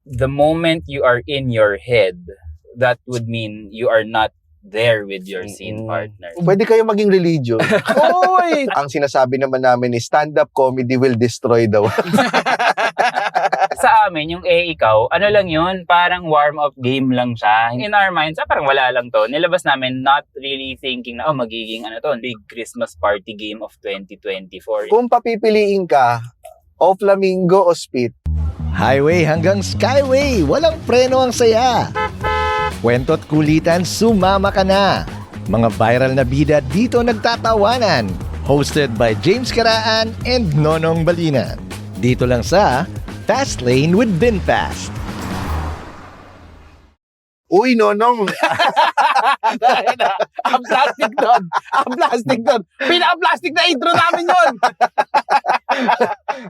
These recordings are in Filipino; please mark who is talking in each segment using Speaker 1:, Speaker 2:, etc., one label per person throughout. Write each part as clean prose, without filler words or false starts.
Speaker 1: the moment you are in your head, that would mean you are not there with your scene partner.
Speaker 2: Pwede kayo maging religion.
Speaker 3: Oy!
Speaker 2: Ang sinasabi naman namin is stand-up comedy will destroy the world.
Speaker 1: Sa amin, yung ikaw, ano lang yun, parang warm-up game lang siya. In our minds, parang wala lang to. Nilabas namin not really thinking na, magiging big Christmas party game of 2024.
Speaker 2: Kung papipiliin ka, o Flamingo o Spit,
Speaker 4: Highway hanggang Skyway, walang preno ang saya. Kwento't kulitan, sumama ka na. Mga viral na bida dito nagtatawanan. Hosted by James Karaan and Nonong Balina. Dito lang sa Fast Lane with VinFast.
Speaker 2: uy, Nonong,
Speaker 3: Ang plastic doon. Ang plastic doon. Pinaka-plastic na intro namin yun.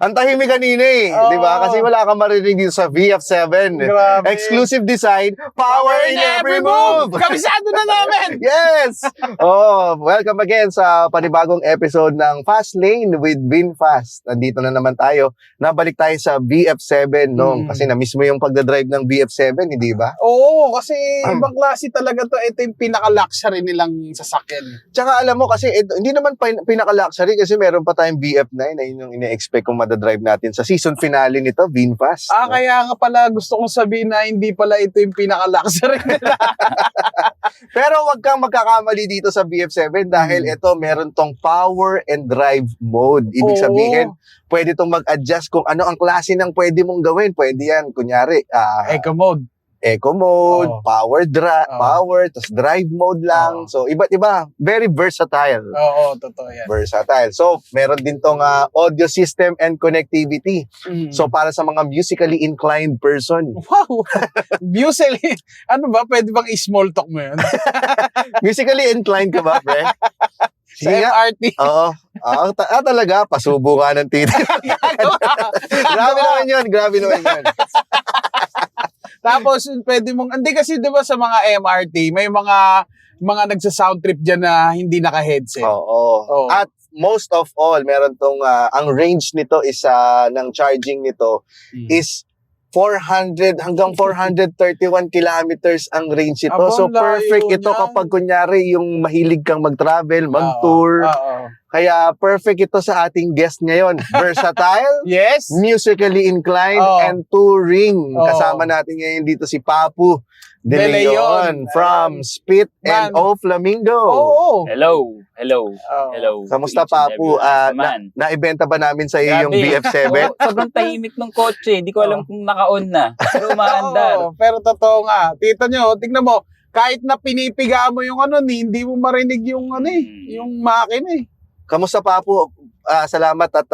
Speaker 2: ang tahimik kanina eh.
Speaker 3: Oo.
Speaker 2: Di ba? Kasi wala kang marinig dito sa VF7.
Speaker 3: Grabe.
Speaker 2: Exclusive design, power in every move!
Speaker 3: Kabisado na namin.
Speaker 2: Yes! Welcome again sa panibagong episode ng Fast Lane with VinFast. Nandito na naman tayo. Nabalik tayo sa VF7, no? Kasi na-miss mo yung pagdadrive ng VF7, hindi ba?
Speaker 3: Oo, kasi ibang klase talaga to. Ito yung pinaka-luxury nilang sasakyan.
Speaker 2: Tsaka alam mo, kasi hindi naman pinaka-luxury kasi meron pa tayong VF9 na yun yung ine-expect kung madadrive natin sa season finale nito, VinFast. No?
Speaker 3: Kaya nga pala gusto kong sabihin na hindi pala ito yung pinaka-luxury nila.
Speaker 2: Pero wag kang magkakamali dito sa VF7 dahil ito meron tong power and drive mode. Ibig
Speaker 3: Oo.
Speaker 2: sabihin, pwede tong mag-adjust kung ano ang klase ng pwede mong gawin. Pwede yan, kunyari,
Speaker 3: Eco mode.
Speaker 2: eco mode,
Speaker 3: Oo.
Speaker 2: power, tapos drive mode lang.
Speaker 3: Oo.
Speaker 2: So, iba't iba. Very versatile.
Speaker 3: Oo, totoo yan.
Speaker 2: Versatile. So, meron din tong audio system and connectivity. So, para sa mga musically inclined person.
Speaker 3: Wow! Musically, ano ba? Pwede bang i-small talk mo yun?
Speaker 2: Musically inclined ka ba, pre?
Speaker 3: Sa
Speaker 2: Sige nga.
Speaker 3: MRT.
Speaker 2: Oo. Talaga, pasubo ka ng titi. Grabe naman yun.
Speaker 3: Tapos, pwede mong, hindi kasi diba sa mga MRT, may mga nagsa-sound trip dyan na hindi naka-headset.
Speaker 2: Oo. At most of all, meron tong, ang range nito is, ng charging nito is 400 hanggang 431 kilometers ang range ito.
Speaker 3: Aba,
Speaker 2: So, perfect
Speaker 3: layo
Speaker 2: ito
Speaker 3: niyan.
Speaker 2: kapag kunyari yung mahilig kang mag-travel, mag-tour.
Speaker 3: Oo.
Speaker 2: Kaya perfect ito sa ating guest ngayon. Versatile,
Speaker 3: Yes?
Speaker 2: musically inclined,
Speaker 3: Oo.
Speaker 2: and touring.
Speaker 3: Oo.
Speaker 2: Kasama natin ngayon dito si Papu De
Speaker 3: De Leon.
Speaker 2: Leon from Spit and
Speaker 3: Man.
Speaker 2: O Flamingo.
Speaker 3: Oo.
Speaker 1: Hello.
Speaker 3: Oo.
Speaker 1: Hello.
Speaker 2: Kamusta,
Speaker 1: to each and
Speaker 2: Papu?
Speaker 1: everyone. Man.
Speaker 2: Naibenta ba namin sa iyo yung
Speaker 1: Grabe.
Speaker 2: BF7?
Speaker 1: Oo, sobrang tahimik ng kotse. Hindi ko alam kung naka-on na. Pero umaandar.
Speaker 3: Oo, pero totoo nga. Tita nyo, tignan mo, kahit na pinipiga mo yung hindi mo marinig yung yung makina eh.
Speaker 2: Kamusta, Papu? Salamat at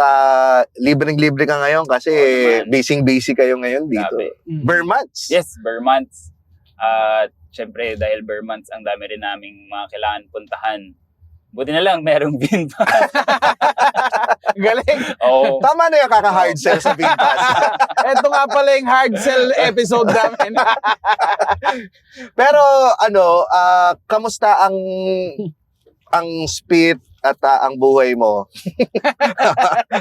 Speaker 2: libreng-libre ka ngayon kasi
Speaker 1: Oo naman.
Speaker 2: busy kayo ngayon dito.
Speaker 1: Grabe.
Speaker 2: Bermans.
Speaker 1: Yes, Vermonts. At syempre, dahil Vermonts, ang dami rin naming mga kailangan puntahan. Buti na lang, merong VinFast.
Speaker 3: Galing.
Speaker 1: Oo.
Speaker 2: Tama na yung kaka-hard sell sa VinFast.
Speaker 3: Ito nga pala yung hard sell episode namin.
Speaker 2: Pero kamusta ang Spit at ang buhay mo?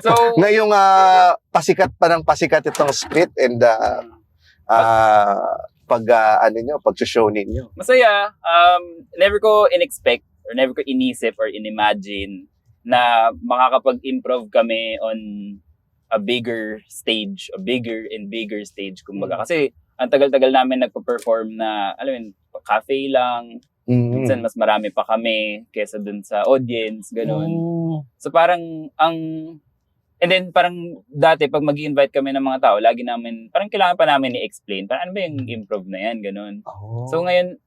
Speaker 1: So,
Speaker 2: Ngayong pasikat pa ng pasikat itong Spit and pag-show ninyo.
Speaker 1: masaya. Never ko in-expect or never ko inisip or in-imagine na makakapag-improv kami on a bigger and bigger stage, kumbaga. Kasi ang tagal-tagal namin nagpa-perform na, alam mo yun, cafe lang. Minsan mas marami pa kami kesa dun sa audience, ganun. So parang and then parang dati pag mag-invite kami ng mga tao, lagi namin, parang kailangan pa namin i-explain, parang ano ba yung improv na yan, ganun. So ngayon,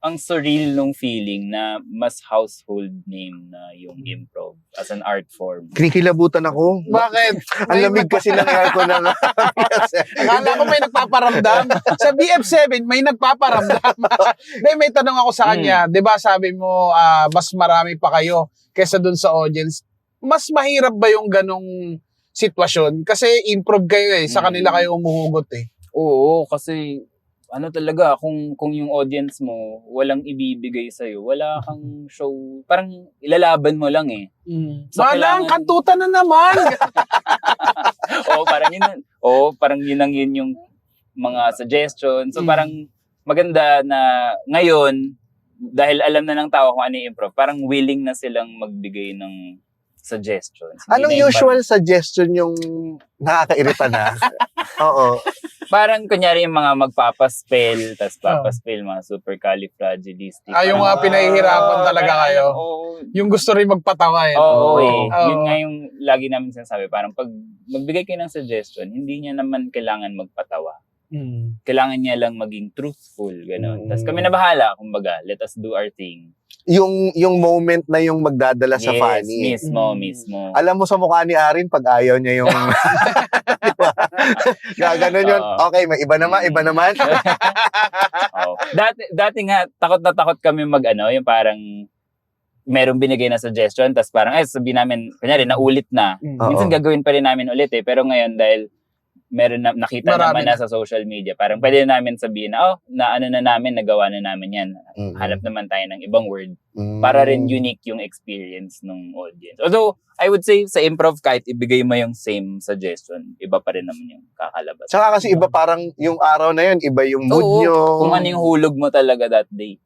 Speaker 1: ang surreal nung feeling na mas household name na yung improv as an art form.
Speaker 2: Kinikilabutan ako.
Speaker 3: Bakit?
Speaker 2: Ang lamig kasi ng aircon ng
Speaker 3: Akala ko may nagpaparamdam. Sa BF7, may nagpaparamdam. May tanong ako sa kanya. Di ba sabi mo, mas marami pa kayo kesa dun sa audience. Mas mahirap ba yung ganong sitwasyon? Kasi improv kayo sa kanila kayo umuhugot eh.
Speaker 1: Oo, kasi ano talaga, kung yung audience mo walang ibibigay sa'yo, wala kang show, parang ilalaban mo lang eh. So,
Speaker 3: Manang,
Speaker 1: kailangan-
Speaker 3: kantutan na naman!
Speaker 1: parang yun yung mga suggestions. So parang maganda na ngayon, dahil alam na ng tao kung ano yung improv, parang willing na silang magbigay ng suggestions. Hindi
Speaker 2: Anong
Speaker 1: na yung
Speaker 2: usual suggestion yung nakakairita na? Oo.
Speaker 1: Parang kunyari yung mga magpapaspell, tapos papaspell, mga supercalifragilistic.
Speaker 3: Yung mga
Speaker 1: Parang,
Speaker 3: pinahihirapan talaga
Speaker 1: parang,
Speaker 3: kayo.
Speaker 1: Oo,
Speaker 3: Yung gusto rin magpatawa eh.
Speaker 1: oo,
Speaker 3: Oo.
Speaker 1: Yun nga yung lagi namin sinasabi. Parang pag magbigay kayo ng suggestion, hindi niya naman kailangan magpatawa. Kailangan niya lang maging truthful, gano'n. Tapos kami na bahala, kumbaga, let us do our thing.
Speaker 2: Yung moment na yung magdadala sa funny.
Speaker 1: Mismo.
Speaker 2: Alam mo sa mukha ni Arin pag ayaw niya yung diba? Gaganon yun.
Speaker 1: Oo.
Speaker 2: Okay, may iba naman.
Speaker 1: Oo. Dati nga, takot na takot kami yung parang merong binigay na suggestion, tapos parang, sabihin namin, kunyari, naulit na. Minsan
Speaker 2: Oo.
Speaker 1: gagawin pa rin namin ulit pero ngayon dahil meron na, nakita
Speaker 3: Marami
Speaker 1: naman na sa social media, parang pwede namin sabihin na, nagawa na namin yan. Hanap naman tayo ng ibang word para rin unique yung experience ng audience. Although, I would say, sa improv, kahit ibigay mo yung same suggestion, iba pa rin naman yung kakalabas.
Speaker 2: Tsaka kasi iba parang yung araw na yun, iba yung mood
Speaker 1: Oo,
Speaker 2: nyo.
Speaker 1: kung ano yung hulog mo talaga that day.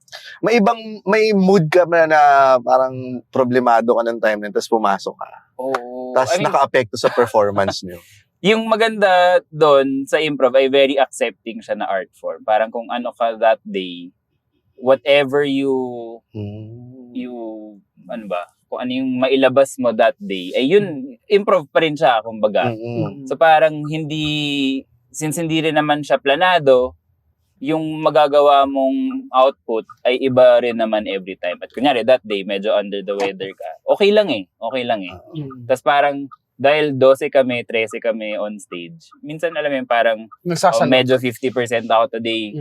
Speaker 2: May mood ka na parang problemado ka ng time na tapos pumasok ka.
Speaker 1: Oo.
Speaker 2: Tapos
Speaker 1: I mean,
Speaker 2: naka-apekto sa performance nyo.
Speaker 1: yung maganda doon sa improv ay very accepting siya na art form. Parang kung ano ka that day, whatever kung ano yung mailabas mo that day, ay yun, improv pa rin siya, kumbaga. So parang since hindi rin naman siya planado, yung magagawa mong output ay iba rin naman every time. At kunyari, that day, medyo under the weather ka. Okay lang eh. Tapos parang, dahil 12 kami, 13 kami on stage, minsan alam mo yun, parang medyo 50% ako today,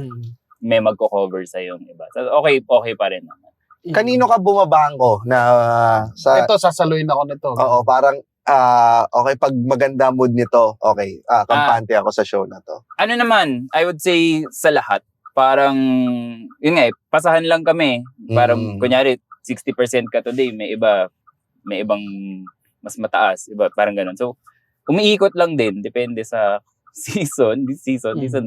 Speaker 1: may magko-cover sa yung iba. So okay pa rin naman.
Speaker 2: Kanino ka bumabangko na sa...
Speaker 3: Ito, sasaluin ako nito.
Speaker 2: Oo, parang, okay, pag maganda mood nito, okay, kampante ako sa show na to.
Speaker 1: Ano naman, I would say sa lahat, parang, yun nga pasahan lang kami. Parang, kunyari, 60% ka today, may ibang mas mataas, iba, parang ganun. So, umiikot lang din, depende sa season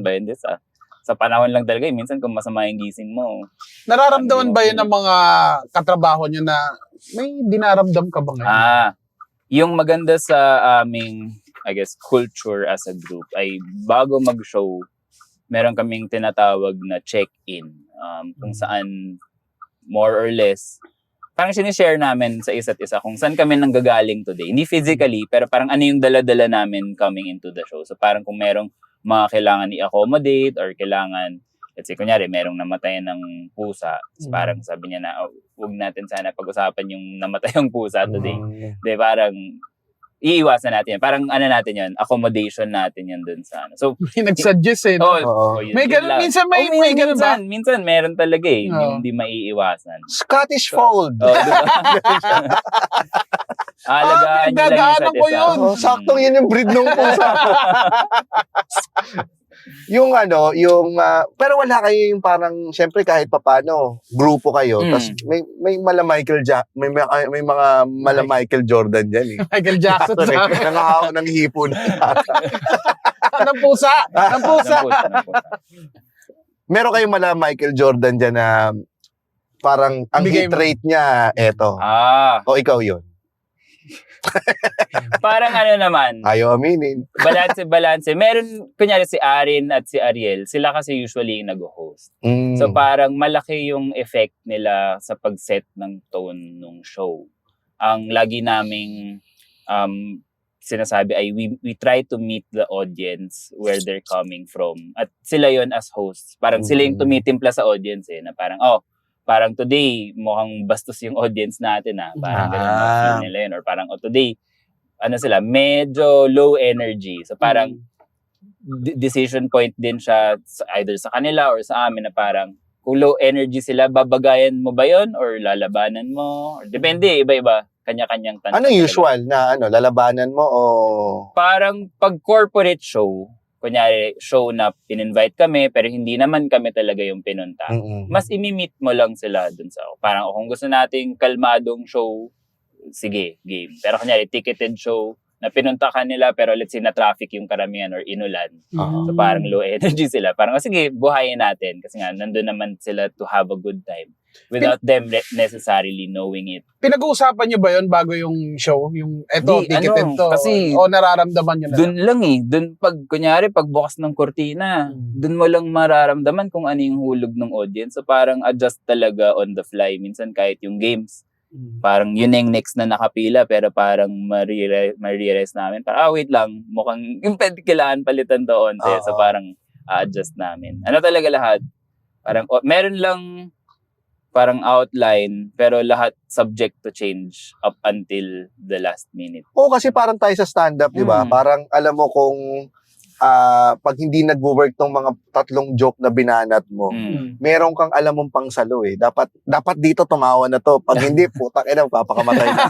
Speaker 1: ba, hindi sa panahon lang talaga. Minsan kung masama yung gising mo.
Speaker 3: Nararamdaman ba yun ng mga katrabaho nyo na may dinaramdam ka ba ngayon?
Speaker 1: Yung maganda sa aming, I guess, culture as a group ay bago mag-show, meron kaming tinatawag na check-in. Kung saan, more or less, parang sinishare namin sa isa't isa kung saan kami nanggagaling today. Hindi physically, pero parang ano yung dala-dala namin coming into the show. So parang kung merong mga kailangan i-accommodate or kailangan, let's say, kunyari, merong namatayan ng pusa. So parang sabi niya na, huwag natin sana pag-usapan yung namatay yung pusa today. De, parang iiwasan natin yan. Parang ano natin yan, accommodation natin yan dun sa ano. So,
Speaker 3: May nag-suggest eh. No? May ganun, minsan may ganun ba?
Speaker 1: Minsan meron talaga eh, hindi maiiwasan.
Speaker 2: Scottish Fold.
Speaker 1: Diba? Alagaan nyo lang yung isa't
Speaker 3: ko
Speaker 1: isa.
Speaker 3: yun.
Speaker 2: Saktong yun yung breed ng pusa. Pero wala kayo yung parang, syempre kahit papano, grupo kayo, tas may mala Michael may mga mala Michael Jordan dyan eh.
Speaker 3: Michael Jackson sa amin.
Speaker 2: Nangahaw ng hipon.
Speaker 3: Ng pusa.
Speaker 2: Meron kayong mala Michael Jordan dyan na parang ang
Speaker 3: Bigay
Speaker 2: hit
Speaker 3: mo.
Speaker 2: rate niya, eto. O ikaw yun.
Speaker 1: Parang ano naman,
Speaker 2: Ayaw aminin.
Speaker 1: balance. Meron, kunyari si Arin at si Ariel, sila kasi usually yung nag-host.
Speaker 2: Mm.
Speaker 1: So parang malaki yung effect nila sa pag-set ng tone ng show. Ang lagi naming sinasabi ay we try to meet the audience where they're coming from. At sila yon as hosts. Parang sila yung tumitimpla sa audience na parang today, mukhang bastos yung audience natin Parang ganun ang feel nila yun. Or parang, today, medyo low energy. So parang, decision point din siya either sa kanila or sa amin na parang, kung low energy sila, babagayan mo ba yun? Or lalabanan mo? Or, depende, iba-iba. Kanya-kanyang tanong.
Speaker 2: Ano usual na lalabanan mo o...
Speaker 1: Parang pag corporate show, kunyari, show na in-invite kami, pero hindi naman kami talaga yung pinunta. Mas imi-meet mo lang sila dun sa... Parang kung gusto nating kalmadong show, sige, game. Pero kunyari, ticketed show, na pinunta ka nila pero let's say na traffic yung karamihan or inulan.
Speaker 2: Oo.
Speaker 1: So parang low energy sila. Parang, sige, buhayin natin. Kasi nga, nandun naman sila to have a good time without them necessarily knowing it.
Speaker 3: Pinag-uusapan nyo ba yun bago yung show? Yung, eto,
Speaker 1: Di,
Speaker 3: ticketed to.
Speaker 1: kasi
Speaker 3: o nararamdaman nyo na
Speaker 1: Dun lang eh. Dun kunyari, pag bukas ng kortina, dun mo lang mararamdaman kung ano yung hulog ng audience. So parang adjust talaga on the fly. Minsan kahit yung games, parang yun na yung next na nakapila pero parang ma-realize namin, parang wait lang, mukhang yung kailangan palitan to onte. So
Speaker 2: Oo.
Speaker 1: parang adjust namin. Ano talaga lahat? Parang meron lang parang outline pero lahat subject to change up until the last minute.
Speaker 2: Oo, kasi parang tayo sa stand-up, di ba?
Speaker 1: Mm.
Speaker 2: Parang alam mo kung pag hindi nag-work tong mga 3 joke na binanat mo, meron kang alam mong pangsalo eh. Dapat dito tumawa na to. Pag hindi, putak ina, papakamatay na.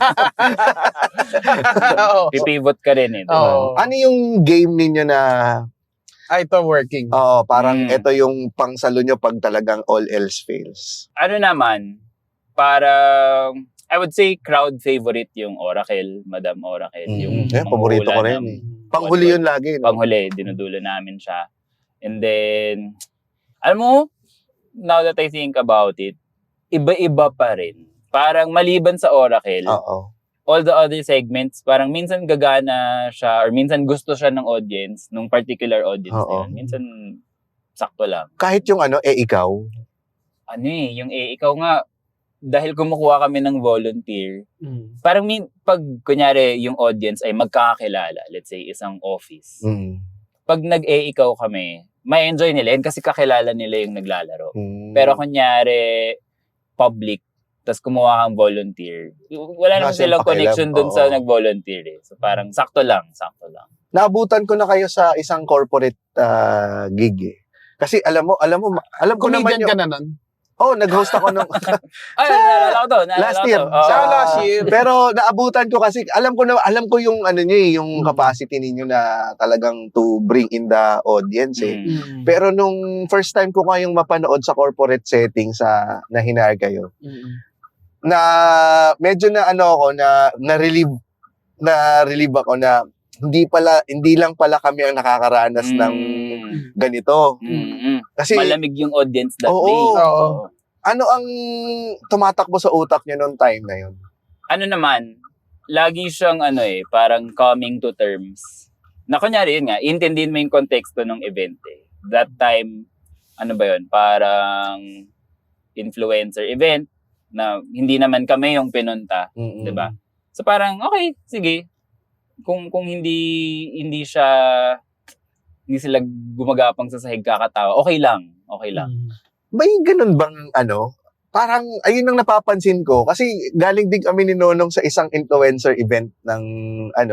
Speaker 3: Oo.
Speaker 1: Pipivot ka rin eh. Diba?
Speaker 3: Oo.
Speaker 2: Ano yung game ninyo na
Speaker 3: Ito working.
Speaker 2: parang
Speaker 1: Mm.
Speaker 2: ito yung pangsalo nyo pag talagang all else fails?
Speaker 1: Ano naman, parang I would say crowd favorite yung Oracle, Madam Oracle. Yung
Speaker 2: Paborito ko
Speaker 1: manghula
Speaker 2: rin
Speaker 1: ng
Speaker 2: eh. Panghuli yun lagi. No?
Speaker 1: Panghuli, dinudulo namin siya. And then, alam mo, now that I think about it, iba-iba pa rin. Parang maliban sa Oracle,
Speaker 2: Oo.
Speaker 1: all the other segments, parang minsan gagana siya or minsan gusto siya ng audience, nung particular audience
Speaker 2: Oo.
Speaker 1: na yun. Minsan, sakto lang.
Speaker 2: Kahit yung ikaw.
Speaker 1: Ano yung ikaw nga, dahil kumukuha kami ng volunteer, parang pag kunyari yung audience ay magkakakilala, let's say isang office, pag nag-ikaw kami, may enjoy nila yun kasi kakilala nila yung naglalaro. Pero kunyari public, tas kumuha kang volunteer, wala naman
Speaker 2: Kasi
Speaker 1: silang
Speaker 2: pakialam,
Speaker 1: connection dun sa
Speaker 2: oo.
Speaker 1: nag-volunteer eh. So parang sakto lang.
Speaker 2: Naabutan ko na kayo sa isang corporate gig eh. Kasi alam ko naman
Speaker 3: Comedian
Speaker 2: yung...
Speaker 3: ka na nun?
Speaker 2: nag-host ako nung
Speaker 1: Ay, naalala ko to.
Speaker 2: last year.
Speaker 1: Oo.
Speaker 3: Sa last year.
Speaker 2: Pero naabutan ko kasi alam ko yung ano niyo yung capacity ninyo na talagang to bring in the audience eh. Pero nung first time ko kayong mapanood sa corporate setting na hinire kayo, na medyo na ako na relieve ako na hindi lang pala kami ang nakakaranas ng ganito. Kasi
Speaker 1: Malamig yung audience that
Speaker 2: Oo.
Speaker 1: day.
Speaker 3: Oo.
Speaker 2: ano ang tumatakbo sa utak niyo noong time na yun?
Speaker 1: Ano naman, lagi siyang parang coming to terms. Na kunyari yun nga, intindihin mo yung konteksto ng event eh. That time, ano ba yun, parang influencer event na hindi naman kami yung pinunta, 'di ba? So parang okay, sige. Kung hindi sila gumagapang sa sahig kakatawa, okay lang.
Speaker 2: May ganun bang parang ayun ang napapansin ko kasi galing din kami ni Nonong sa isang influencer event ng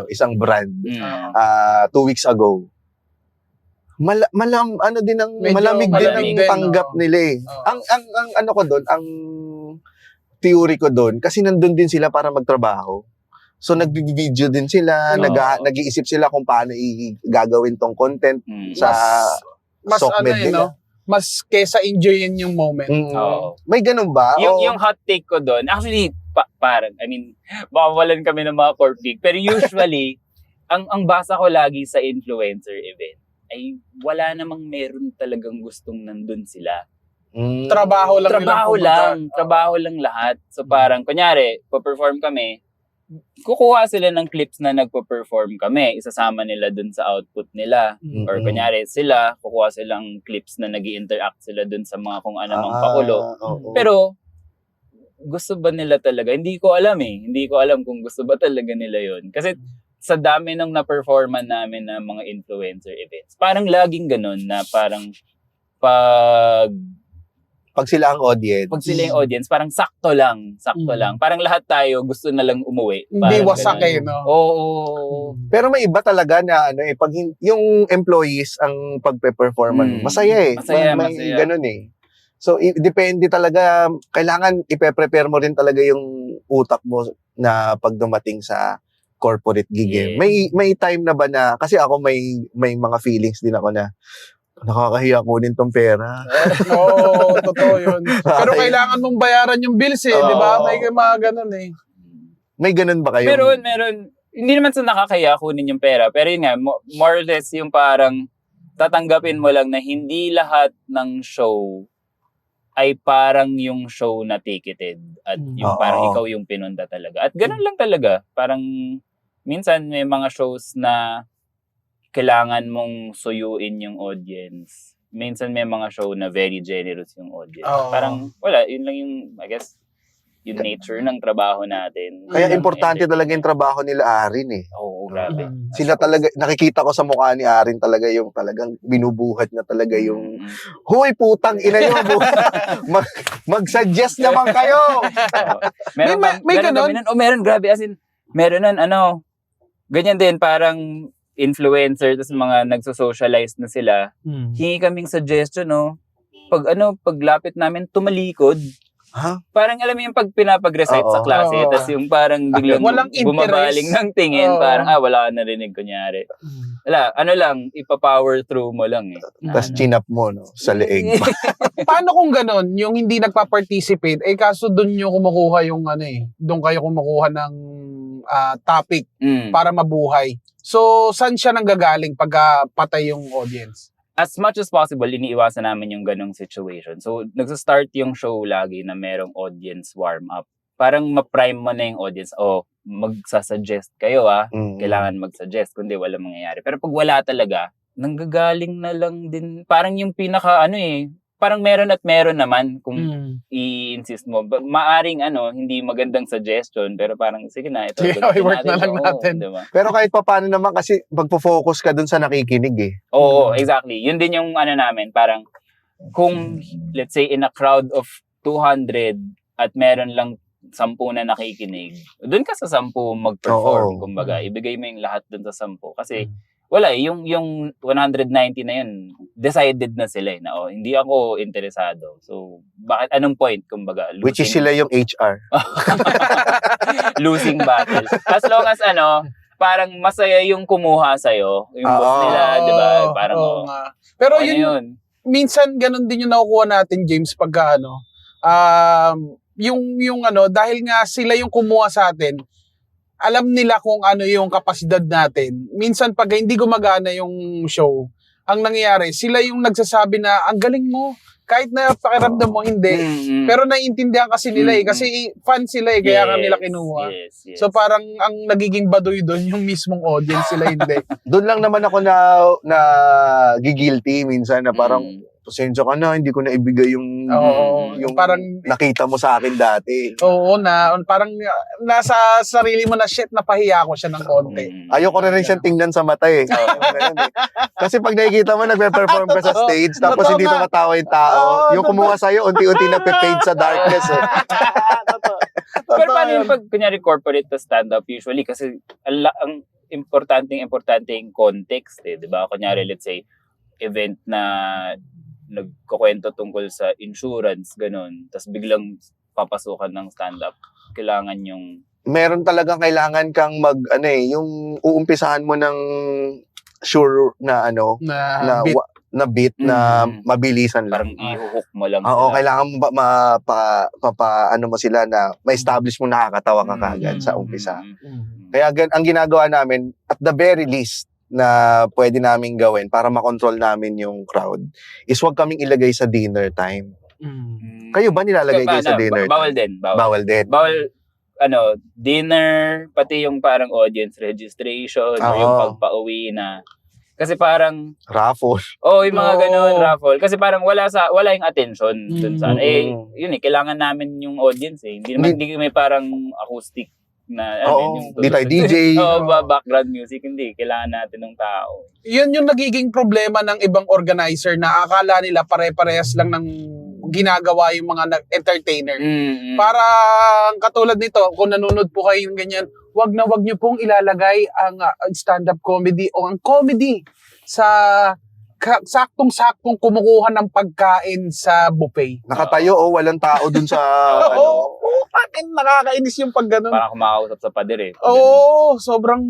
Speaker 2: isang brand 2 weeks ago. Malamig din
Speaker 3: malamig
Speaker 2: ang
Speaker 3: din,
Speaker 2: tanggap
Speaker 3: no?
Speaker 2: nila eh.
Speaker 3: Oo.
Speaker 2: Ang ko doon, ang theory ko doon kasi nandun din sila para magtrabaho. So nag-video din sila,
Speaker 1: Oo.
Speaker 2: nag-iisip sila kung paano gagawin tong content sa
Speaker 3: mas
Speaker 2: Sokmed nila.
Speaker 3: mas kesa enjoyin yung moment.
Speaker 1: Oo.
Speaker 2: May ganun ba?
Speaker 1: Yung hot take ko doon, actually, parang, baka walan kami ng mga corp gig. Pero usually, ang basa ko lagi sa influencer event, ay wala namang meron talagang gustong nandun sila.
Speaker 3: Trabaho lang
Speaker 1: Trabaho lang lahat. So parang, kunyari, pa-perform kami, kukuha sila ng clips na nagpo-perform kami, isasama nila dun sa output nila. Or kunyari sila, kukuha silang clips na nag-i-interact sila dun sa mga kung anumang pakulo. Pero, gusto ba nila talaga? Hindi ko alam eh. Hindi ko alam kung gusto ba talaga nila yon. Kasi sa dami ng na-performan namin na mga influencer events, parang laging ganun na parang
Speaker 2: pag sila ang audience.
Speaker 1: pag sila yung audience, parang sakto lang. Parang lahat tayo gusto na lang umuwi.
Speaker 3: Hindi
Speaker 1: Parang
Speaker 3: wasak
Speaker 1: ganun.
Speaker 3: no?
Speaker 1: Oo.
Speaker 2: Pero may iba talaga na pag yung employees ang pagpe-performan, masaya eh.
Speaker 1: Masaya.
Speaker 2: May ganun eh. So depende talaga, kailangan ipe-prepare mo rin talaga yung utak mo na pag dumating sa corporate gig eh.
Speaker 1: Yeah.
Speaker 2: May time na ba na kasi ako may mga feelings din ako na nakakahiya kunin tong pera.
Speaker 3: Oo, totoo yun. Pero kailangan mong bayaran yung bills eh,
Speaker 2: Oo.
Speaker 3: di ba? May mga ganun eh.
Speaker 2: May ganun ba kayo?
Speaker 1: Meron. hindi naman sa nakakaya kunin yung pera, pero yun nga, more or less yung parang tatanggapin mo lang na hindi lahat ng show ay parang yung show na ticketed at yung parang
Speaker 2: Oo.
Speaker 1: ikaw yung pinunta talaga. At ganun lang talaga. Parang minsan may mga shows na kailangan mong suyuin yung audience. Minsan may mga show na very generous yung audience.
Speaker 3: Oo.
Speaker 1: Parang wala, yun lang yung, I guess, yung nature ng trabaho natin.
Speaker 2: Kaya
Speaker 1: Ng
Speaker 2: importante talaga yung
Speaker 1: entertainment.
Speaker 2: trabaho nila Arin eh.
Speaker 1: Oo, grabe.
Speaker 2: Sila talaga, nakikita ko sa mukha ni Arin talaga yung talagang binubuhat niya talaga yung, huy putang ina nyo, mag-suggest naman kayo.
Speaker 3: May ganun?
Speaker 1: kami nun. Meron, grabe. As in, meron nun, ganyan din, parang influencer, tapos mga nagso-socialize na sila. Hingi kaming suggestion, paglapit namin, tumalikod.
Speaker 2: Ha?
Speaker 1: Parang alam mo yung pag pinapag-recite sa
Speaker 2: Oo.
Speaker 1: klase,
Speaker 3: Oo.
Speaker 1: tapos yung parang biglang
Speaker 3: Walang interest.
Speaker 1: bumabaling ng tingin,
Speaker 3: Oo.
Speaker 1: parang, wala ka narinig, kunyari. Wala, lang, ipa-power through mo lang eh.
Speaker 2: Tapos chinap mo no, sa leeg.
Speaker 3: Paano kung ganun, yung hindi nagpa-participate, kaso doon nyo kumukuha yung doon kayo kumukuha ng topic
Speaker 1: Mm.
Speaker 3: para mabuhay. So, saan siya nanggagaling pag patay yung audience?
Speaker 1: As much as possible, iniiwasan namin yung ganong situation. So, nagsa-start yung show lagi na merong audience warm-up. Parang ma-prime mo na yung audience. Magsasuggest kayo kailangan mag-suggest, kundi wala mangyayari. Pero pag wala talaga, nanggagaling na lang din. Parang yung pinaka parang meron at meron naman kung i-insist mo. Maaring hindi magandang suggestion, pero parang sige na, ito.
Speaker 3: Sige,
Speaker 1: gagawin
Speaker 3: i-work na lang
Speaker 1: Oo,
Speaker 3: natin.
Speaker 1: diba?
Speaker 2: Pero kahit pa paano naman kasi magpo-focus ka dun sa nakikinig eh.
Speaker 1: Oo, exactly. Yun din yung namin, parang kung let's say in a crowd of 200 at meron lang 10 na nakikinig, doon ka sa 10 mag-perform.
Speaker 2: Oo.
Speaker 1: Kumbaga, ibigay mo yung lahat doon sa 10. Kasi wala yung 190 na yun, decided na sila na hindi ako interesado. So, bakit anong point? Kumbaga,
Speaker 2: Which is sila yung HR.
Speaker 1: losing battle. As long as parang masaya yung kumuha sa'yo, yung boss nila, di ba? Parang,
Speaker 3: Oo nga. Pero
Speaker 1: yun.
Speaker 3: minsan ganun din yung nakukuha natin, James, pagka yung dahil nga sila yung kumuha sa atin, alam nila kung ano yung kapasidad natin. Minsan pag hindi gumagana yung show, ang nangyayari, sila yung nagsasabi na, ang galing mo. Kahit na pakiramdam mo, hindi.
Speaker 1: Mm-mm.
Speaker 3: Pero naiintindihan kasi nila kasi fan sila kaya ka nila kinuha.
Speaker 1: Yes.
Speaker 3: So parang ang nagiging baduy doon yung mismong audience, sila hindi.
Speaker 2: Doon lang naman ako na gigilty minsan na parang pasensya ka na, hindi ko na ibigay yung
Speaker 3: yung parang
Speaker 2: nakita mo sa akin dati.
Speaker 3: parang nasa sarili mo na shit, napahiya ko siya ng konti.
Speaker 2: Ayoko na rin siyang tingnan sa mata eh. Ganun eh. Kasi pag nakikita mo, nagpe-perform ka sa stage, tapos
Speaker 3: Totoo
Speaker 2: hindi
Speaker 3: nga.
Speaker 2: tumatawa yung tao. Yung kumuha sa'yo, unti-unti nagpe-fade sa darkness eh.
Speaker 1: Pero paano yung pag, kunyari, corporate to stand-up usually? Kasi ang importante yung context di ba? Kunyari, let's say, event na nagkukwento tungkol sa insurance, ganun. Tapos biglang papasukan ng stand-up. Kailangan yung...
Speaker 2: Meron talagang kailangan kang yung uumpisahan mo ng sure na na beat na mabilisan lang.
Speaker 1: Parang ihuhook mo lang
Speaker 2: Oo,
Speaker 1: sila.
Speaker 2: kailangan mo mo sila na ma-establish mo nakakatawa ka kagad sa umpisa. Kaya ang ginagawa namin, at the very least, na pwede naming gawin para makontrol namin yung crowd, is huwag kaming ilagay sa dinner time. Kayo ba nilalagay kayo sa dinner time?
Speaker 1: Bawal din.
Speaker 2: Bawal din.
Speaker 1: Bawal, dinner, pati yung parang audience registration, or yung pagpauwi na. Kasi parang,
Speaker 2: Raffle.
Speaker 1: yung mga ganun, raffle. Kasi parang wala yung attention dun sa, yun kailangan namin yung audience Hindi may parang acoustic na,
Speaker 2: Di tayo DJ.
Speaker 1: Background music, hindi. Kailangan natin ng tao.
Speaker 3: Yun yung nagiging problema ng ibang organizer na akala nila pare-parehas lang ng ginagawa yung mga entertainer. Para katulad nito, kung nanonood po kayo ng ganyan, wag nyo pong ilalagay ang stand-up comedy o ang comedy sa saktong-saktong kumukuha ng pagkain sa buffet.
Speaker 2: Nakatayo walang tao dun sa
Speaker 3: Bakit nakakainis yung pag ganun?
Speaker 1: Parang kumakausap sa pader
Speaker 3: Sobrang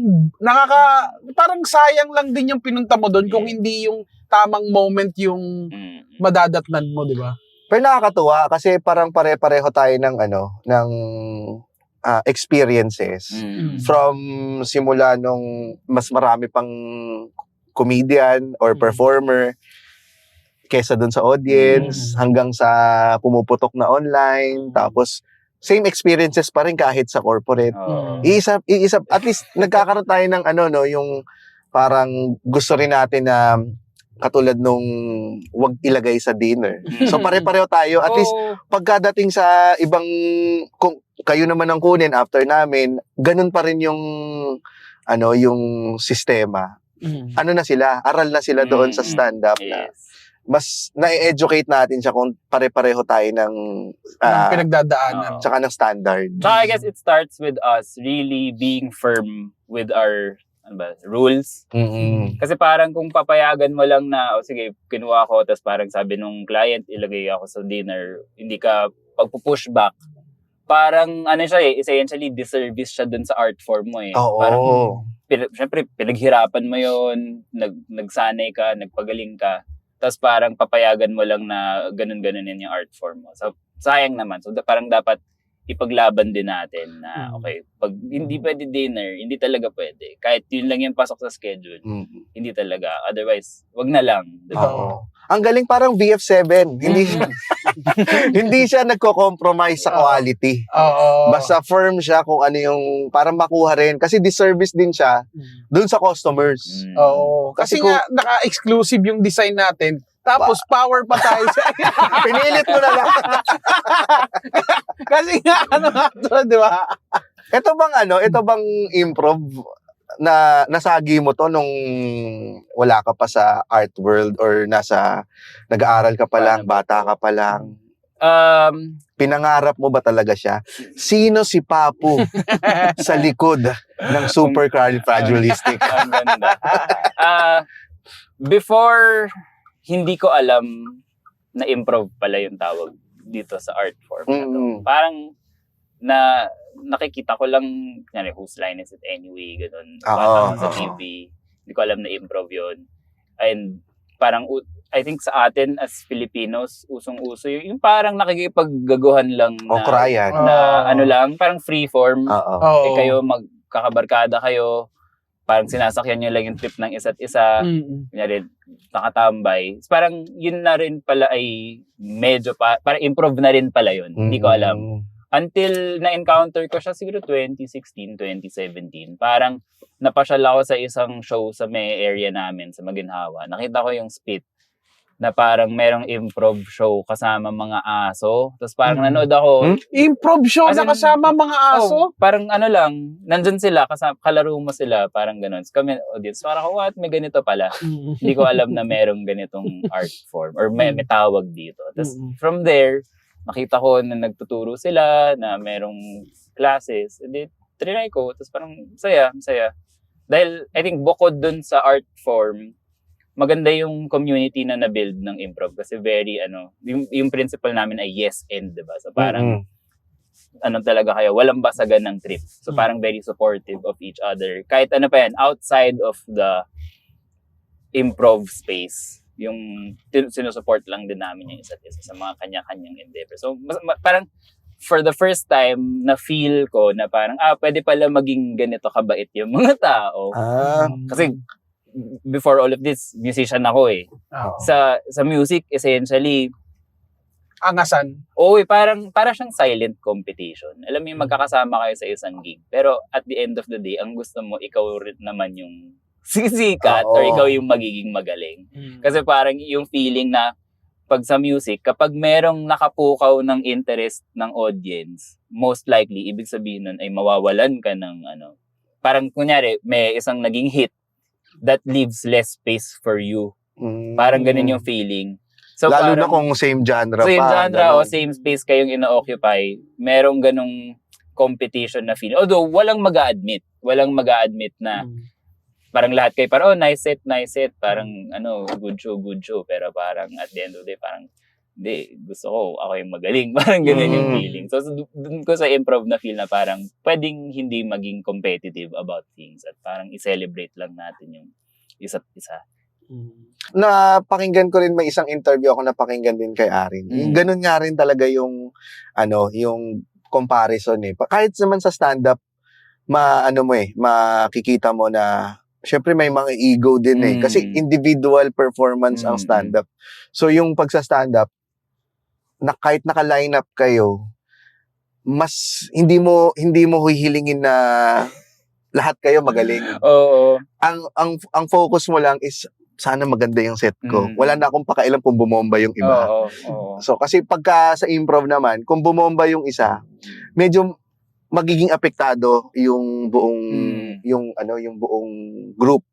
Speaker 3: parang sayang lang din yung pinunta mo doon kung hindi yung tamang moment yung madadatnan mo, di ba?
Speaker 2: Pero nakakatuwa kasi parang pare-pareho tayo ng experiences from simula nung mas marami pang comedian or performer kesa dun sa audience hanggang sa pumuputok na online, tapos same experiences pa rin kahit sa corporate. Iisa at least nagkakaroon tayo ng yung parang gusto rin natin na katulad nung wag ilagay sa dinner. So pare-pareho tayo. At least pagkadating sa ibang, kung kayo naman ang kunin after namin, ganun pa rin yung yung sistema. Ano na sila? Aral na sila doon sa stand-up na mas na-educate natin siya kung pare-pareho tayo ng
Speaker 3: pinagdadaanan.
Speaker 2: Tsaka ng standard.
Speaker 1: So I guess it starts with us really being firm with our rules. Kasi parang kung papayagan mo lang na, sige, kinuha ko, tapos parang sabi nung client, ilagay ako sa dinner, hindi ka pagpupush back, parang siya essentially disservice siya dun sa art form mo Parang, syempre, pinaghirapan mo yun, nagsanay ka, nagpagaling ka, tapos parang papayagan mo lang na ganun-ganun yung art form mo. So, sayang naman. So, parang dapat ipaglaban din natin na, okay, pag hindi pwede dinner, hindi talaga pwede. Kahit yun lang yung pasok sa schedule, hindi talaga. Otherwise, wag na lang. Diba?
Speaker 2: Ang galing parang VF7. Hindi siya nagko-compromise sa quality. Basta firm siya kung ano yung parang makuha rin. Kasi disservice din siya dun sa customers.
Speaker 3: Kasi nga, naka-exclusive yung design natin. Tapos, power pa tayo sa...
Speaker 2: Pinilit mo na lang.
Speaker 3: Kasi nga, di ba?
Speaker 2: Ito bang improv na nasagi mo to nung wala ka pa sa art world or nag-aaral ka pa lang, bata ka pa lang? Pinangarap mo ba talaga siya? Sino si Papu sa likod ng supercalifragilistic?
Speaker 1: Ang ganda. Before, hindi ko alam na improv pala yung tawag dito sa art form na to. Parang nakikita ko lang, whose line is it anyway, ganun. Bata sa TV. Hindi ko alam na improv yun. And parang, I think sa atin as Filipinos, usong-uso yung parang nakikipaggaguhan lang na lang, parang free form. Kayo magkakabarkada kayo, parang sinasakyan nyo lang yung trip ng isa't isa, kunyari, nakatambay. So, parang yun na rin pala ay medyo parang improv na rin pala yun. Hindi ko alam. Until na-encounter ko siya siguro 2016, 2017. Parang napasyal ako sa isang show sa may area namin, sa Maginhawa. Nakita ko yung Spit na parang merong improv show kasama mga aso. Tapos parang nanood ako.
Speaker 3: Improv show na kasama mga aso?
Speaker 1: Parang lang, nandun sila, kalaro mo sila, parang ganun. So kami, audience, parang, what, may ganito pala. Hindi ko alam na merong ganitong art form or may tawag dito. Tapos from there, nakita ko na nagtuturo sila, na merong classes. And then, trinay ko. Tapos parang, saya. Dahil, I think, bukod dun sa art form, maganda yung community na na-build ng improv kasi very, yung principle namin ay yes and, diba? So parang, talaga kayo, walang basagan ng trip. So parang very supportive of each other. Kahit pa yan, outside of the improv space, yung sinusupport lang din namin yung isa't isa sa mga kanya-kanyang endeavor. So parang, for the first time, na-feel ko na parang, pwede pala maging ganito kabait yung mga tao. Kasi, before all of this, musician ako Sa music, essentially,
Speaker 3: angasan.
Speaker 1: Parang siyang silent competition. Alam mo yung magkakasama kayo sa isang gig. Pero at the end of the day, ang gusto mo, ikaw rin naman yung sisikat or ikaw yung magiging magaling. Kasi parang yung feeling na pag sa music, kapag merong nakapukaw ng interest ng audience, most likely, ibig sabihin nun ay mawawalan ka ng parang kunyari, may isang naging hit that leaves less space for you. Parang ganun yung feeling. So,
Speaker 2: lalo
Speaker 1: parang,
Speaker 2: na kung same genre
Speaker 1: same
Speaker 2: pa.
Speaker 1: Same genre o same space kayong ina-occupy, merong ganung competition na feeling. Although, walang mag-a-admit na parang lahat kayo, parang, nice set, parang, good show. Pero parang, at the end of the day, parang, hindi, gusto ko, ako yung magaling. Parang ganun yung feeling. So, dun ko sa improv na feel na parang, pwedeng hindi maging competitive about things at parang i-celebrate lang natin yung isa't isa.
Speaker 2: Napakinggan ko rin, may isang interview ako napakinggan din kay Arin. Ganun nga rin talaga yung, yung comparison eh. Kahit naman sa stand-up, makikita mo na syempre may mga ego din eh. Kasi individual performance ang stand-up. So yung pagsa stand-up, kahit naka-line up kayo, mas hindi mo hihilingin na lahat kayo magaling.
Speaker 1: Oo.
Speaker 2: Ang focus mo lang is sana maganda yung set ko. Wala na akong pakailan kung bumomba yung iba.
Speaker 1: Oo.
Speaker 2: So kasi pagka sa improv naman, kung bumomba yung isa, medyo magiging apektado yung buong yung buong group.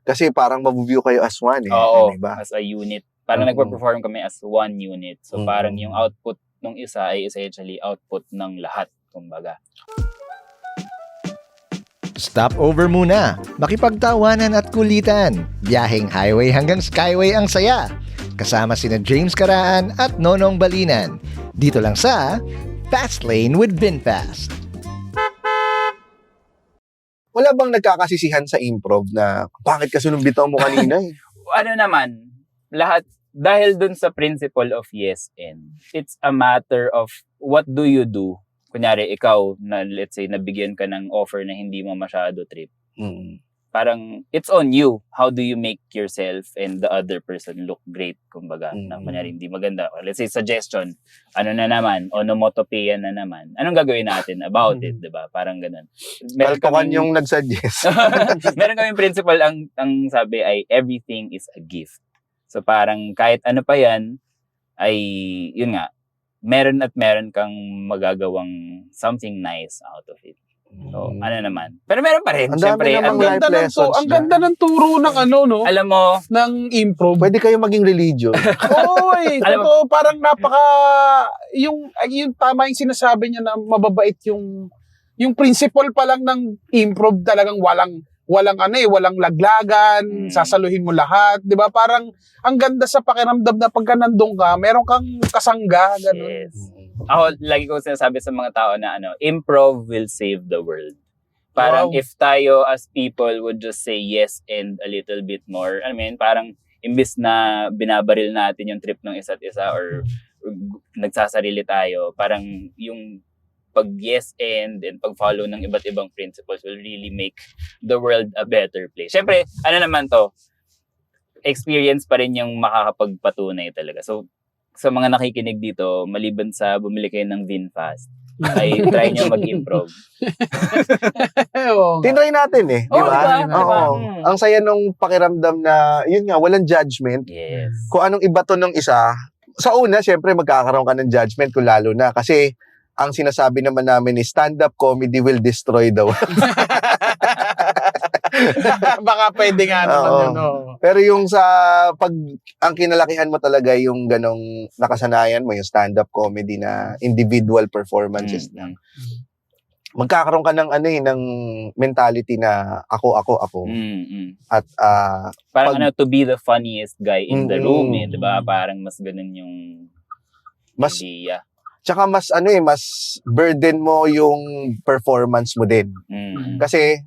Speaker 2: Kasi parang mabu-view kayo as one eh,
Speaker 1: Oo,
Speaker 2: diba?
Speaker 1: as a unit. Parang nagpo-perform kami as one unit. So parang yung output ng isa ay essentially output ng lahat, kumbaga.
Speaker 4: Stopover muna, makipagtawanan at kulitan. Biyaheng highway hanggang skyway ang saya. Kasama sina James Karaan at Nonong Balinan. Dito lang sa Fast Lane with VinFast.
Speaker 2: Wala bang nagkakasisihan sa improv na bakit ka sunumbitaw mo kanina eh?
Speaker 1: Ano naman, lahat, dahil dun sa principle of yes and, it's a matter of what do you do. Kunyari, ikaw, na let's say, nabigyan ka ng offer na hindi mo masyado trip. Parang, it's on you. How do you make yourself and the other person look great? Kumbaga, na kunyari, hindi maganda. Or let's say, suggestion. Ano na naman? Onomatopoeia na naman. Anong gagawin natin about it? Diba? Parang ganun.
Speaker 2: Kaltokan yung nagsuggest.
Speaker 1: Meron kaming principle, ang sabi ay, everything is a gift. So parang, kahit ano pa yan, ay, yun nga, meron kang magagawang something nice out of it. So, ano naman. Pero meron pa rin.
Speaker 2: Ang
Speaker 1: Siyempre,
Speaker 2: dami namang life lessons
Speaker 3: ang ganda ng turo ng
Speaker 1: alam mo,
Speaker 3: ng improv.
Speaker 2: Pwede kayo maging religion.
Speaker 3: Oy,
Speaker 1: Alam
Speaker 3: totoo, parang yung tama yung sinasabi niya na mababait yung principle pa lang ng improv talagang walang laglagan, sasaluhin mo lahat, 'di ba? Parang ang ganda sa pakiramdam na pagka nandun ka, meron kang kasangga, ganun.
Speaker 1: yes. Ako, lagi ko sinasabi sa mga tao na improv will save the world. Parang
Speaker 3: Wow.
Speaker 1: if tayo as people would just say yes and a little bit more, I mean, parang imbis na binabaril natin yung trip ng isa't isa or nagsasarili tayo, parang yung pag yes and pag-follow ng iba't ibang principles will really make the world a better place. Siyempre, ano naman to, experience pa rin yung makakapagpatunay talaga. So, sa mga nakikinig dito, maliban sa bumili kayo ng VinFast, ay try nyo mag-improv.
Speaker 2: Tinry natin eh, di
Speaker 1: Oo,
Speaker 2: ba?
Speaker 1: diba?
Speaker 2: Oo. Ang saya nung pakiramdam na, yun nga, walang judgment.
Speaker 1: Yes.
Speaker 2: Kung anong ibato ng isa, sa una, syempre magkakaroon ka ng judgment kung lalo na. Kasi, ang sinasabi naman namin is stand-up comedy will destroy the world.
Speaker 3: Baka pwede nga naman
Speaker 2: Oo.
Speaker 3: yun. Oh.
Speaker 2: Pero yung ang kinalakihan mo talaga yung ganong nakasanayan mo, yung stand-up comedy na individual performances lang. Magkakaroon ka ng ng mentality na ako. At
Speaker 1: Parang to be the funniest guy in the room, eh, 'di ba?
Speaker 2: Mm.
Speaker 1: Parang mas ganun yung
Speaker 2: Mas-
Speaker 1: idea.
Speaker 2: tsaka mas mas burden mo yung performance mo din. Kasi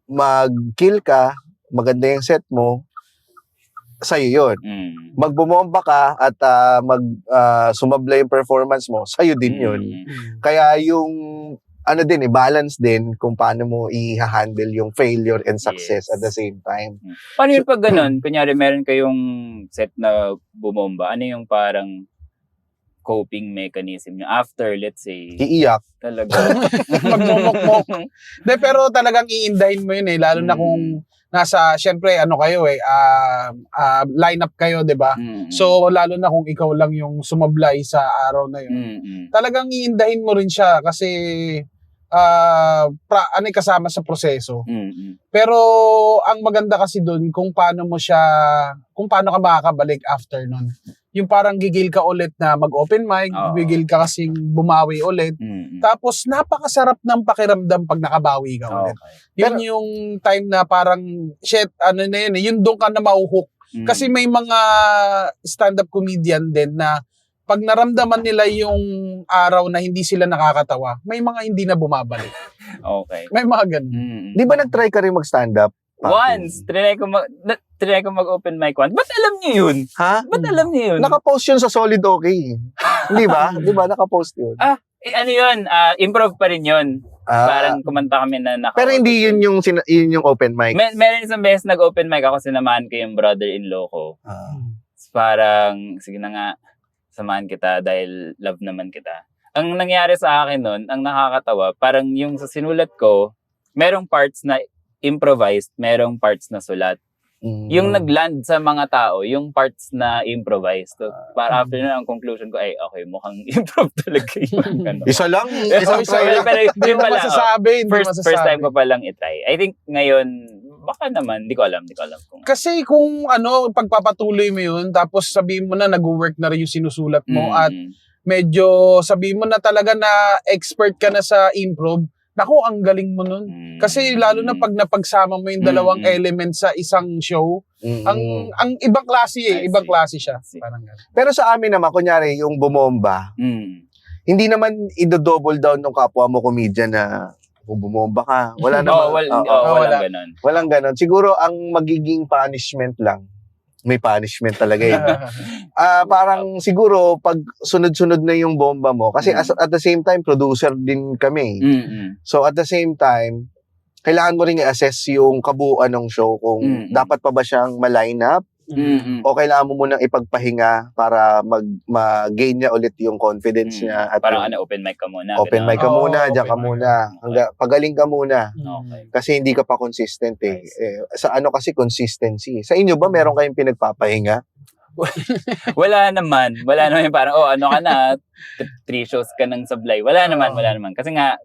Speaker 2: mag-kill ka, maganda yung set mo, sa'yo yun. Magbumomba ka at sumabla yung performance mo, sa'yo din yun. Kaya yung balance din kung paano mo i-handle yung failure and success
Speaker 1: Yes.
Speaker 2: at the same time.
Speaker 1: Paano yun pag ganun? Kunyari, meron kayong set na bumomba. Ano yung parang coping mechanism nyo after, let's say,
Speaker 2: Iiyak.
Speaker 1: talaga.
Speaker 3: Magmumukmok. De, pero talagang iindahin mo yun eh. Lalo na kung syempre, kayo eh, line up kayo, di ba? So, lalo na kung ikaw lang yung sumablay sa araw na yun. Talagang iindahin mo rin siya kasi kasama sa proseso. Pero ang maganda kasi doon kung paano ka makakabalik after nun. Yung parang gigil ka ulit na mag-open mic, gigil ka kasing bumawi ulit. Tapos napakasarap ng pakiramdam pag nakabawi ka ulit. Yun yung time na parang shit, yun doon ka na mauhook. Kasi may mga stand-up comedian din na pag naramdaman nila yung araw na hindi sila nakakatawa, may mga hindi na bumabalik.
Speaker 1: Okay.
Speaker 3: May mga ganun.
Speaker 2: Di ba nag-try ka rin mag-stand-up?
Speaker 1: Once, trinay ko mag-open mic once. Ba't alam niyo yun?
Speaker 2: Ha?
Speaker 1: Ba't alam niyo yun?
Speaker 2: Nakapost yun sa Solid Okay. Di ba? Di ba? Nakapost yun.
Speaker 1: ano yun, improv pa rin yun.
Speaker 2: Ah,
Speaker 1: Parang kumanta kami na
Speaker 2: pero hindi yun yung, yun yung open mic.
Speaker 1: Meron isang beses nag-open mic ako, sinamahan ko yung brother-in-law ko.
Speaker 2: Ah.
Speaker 1: Parang, sige na nga, samahan kita dahil love naman kita. Ang nangyari sa akin nun, ang nakakatawa, parang yung sa sinulat ko, merong parts na improvised, merong parts na sulat. Yung nag-land sa mga tao, yung parts na improvised. So, para after na, ang conclusion ko, ay, okay, mukhang improv talaga yung ano.
Speaker 2: Isa lang, isang
Speaker 3: isa
Speaker 2: try
Speaker 3: lang.
Speaker 2: lang.
Speaker 1: Pero
Speaker 3: Hindi
Speaker 1: yun
Speaker 3: mo
Speaker 1: pala,
Speaker 3: masasabi. Hindi
Speaker 1: first
Speaker 3: masasabi.
Speaker 1: time ko palang itry. I think ngayon, baka naman, di ko alam kung
Speaker 3: Kasi kung pagpapatuloy mo yun, tapos sabihin mo na nag-work na rin yung sinusulat mo at medyo sabihin mo na talaga na expert ka na sa improv, naku, ang galing mo nun. Kasi lalo na pag napagsama mo yung dalawang elements sa isang show, ang ibang klase
Speaker 1: I
Speaker 3: ibang
Speaker 1: see.
Speaker 3: klase siya.
Speaker 1: I see.
Speaker 3: Parang ganun.
Speaker 2: Pero sa amin naman, kunyari, yung bumomba, hindi naman i-double down ng kapwa mo comedian na kung bumomba ka. Wala naman.
Speaker 3: wala.
Speaker 1: Walang ganun.
Speaker 2: Walang ganon. Siguro, ang magiging punishment lang, may punishment talaga yun. Parang siguro, pag sunod-sunod na yung bomba mo, kasi at the same time, producer din kami. So, at the same time, kailangan mo rin i-assess yung kabuuan ng show kung dapat pa ba siyang ma-line up o kailangan mo munang ipagpahinga para ma-gain niya ulit yung confidence niya. At
Speaker 1: Parang open mic ka muna.
Speaker 2: open mic ka
Speaker 3: Oo,
Speaker 2: muna, diyan ka
Speaker 3: open mic.
Speaker 2: muna. Pagaling ka muna.
Speaker 1: Okay.
Speaker 2: Kasi hindi ka pa consistent eh.
Speaker 1: Nice.
Speaker 2: Sa ano kasi consistency. Sa inyo ba meron kayong pinagpapahinga?
Speaker 1: Wala naman yung parang, ano ka na, 3 shows ka ng sablay. Wala naman. Kasi nga,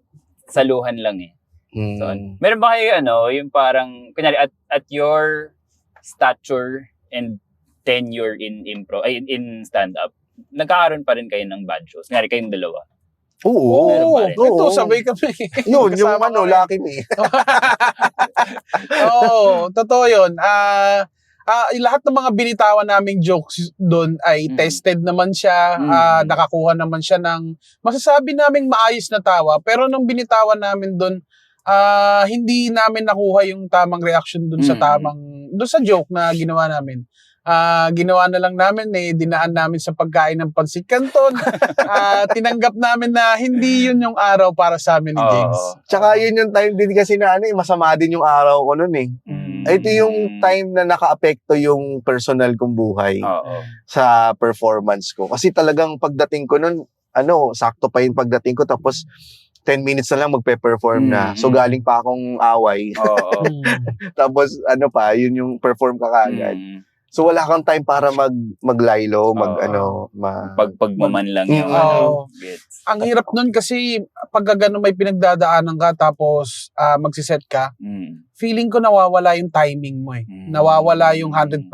Speaker 1: saluhan lang eh. So, meron ba kayo, yung parang, kunyari, at your stature and tenure in in stand-up, nagkakaroon pa rin kayo ng bad shows. Kunyari, kayong dalawa.
Speaker 2: Oo.
Speaker 1: Meron
Speaker 3: Oo,
Speaker 1: pa rin.
Speaker 3: ito, sabay kami.
Speaker 2: Yun, yung
Speaker 3: Kasama kami.
Speaker 2: Lucky Me.
Speaker 3: Oo, totoo yun. Lahat ng mga binitawan naming jokes doon ay tested naman siya, nakakuha naman siya ng masasabi naming maayos na tawa, pero nung binitawan namin doon, hindi namin nakuha yung tamang reaction doon sa doon sa joke na ginawa namin. Ginawa na lang namin dinaan namin sa pagkain ng pansit canton. Tinanggap namin na hindi yun yung araw para sa amin ni James.
Speaker 2: Tsaka yun yung time din kasi na masama din yung araw ko nun eh. Ito yung time na naka-apekto yung personal kong buhay sa performance ko. Kasi talagang pagdating ko nun, sakto pa yung pagdating ko tapos 10 minutes na lang magpe-perform na. So galing pa akong away. Tapos yun yung perform ka kaagad. So wala kang time para maglaylo,
Speaker 1: Pagmaman lang yung gets.
Speaker 3: Ang hirap nun kasi pag gano'n may pinagdadaanan ka tapos magsiset ka, feeling ko nawawala yung timing mo eh. Nawawala yung 100%.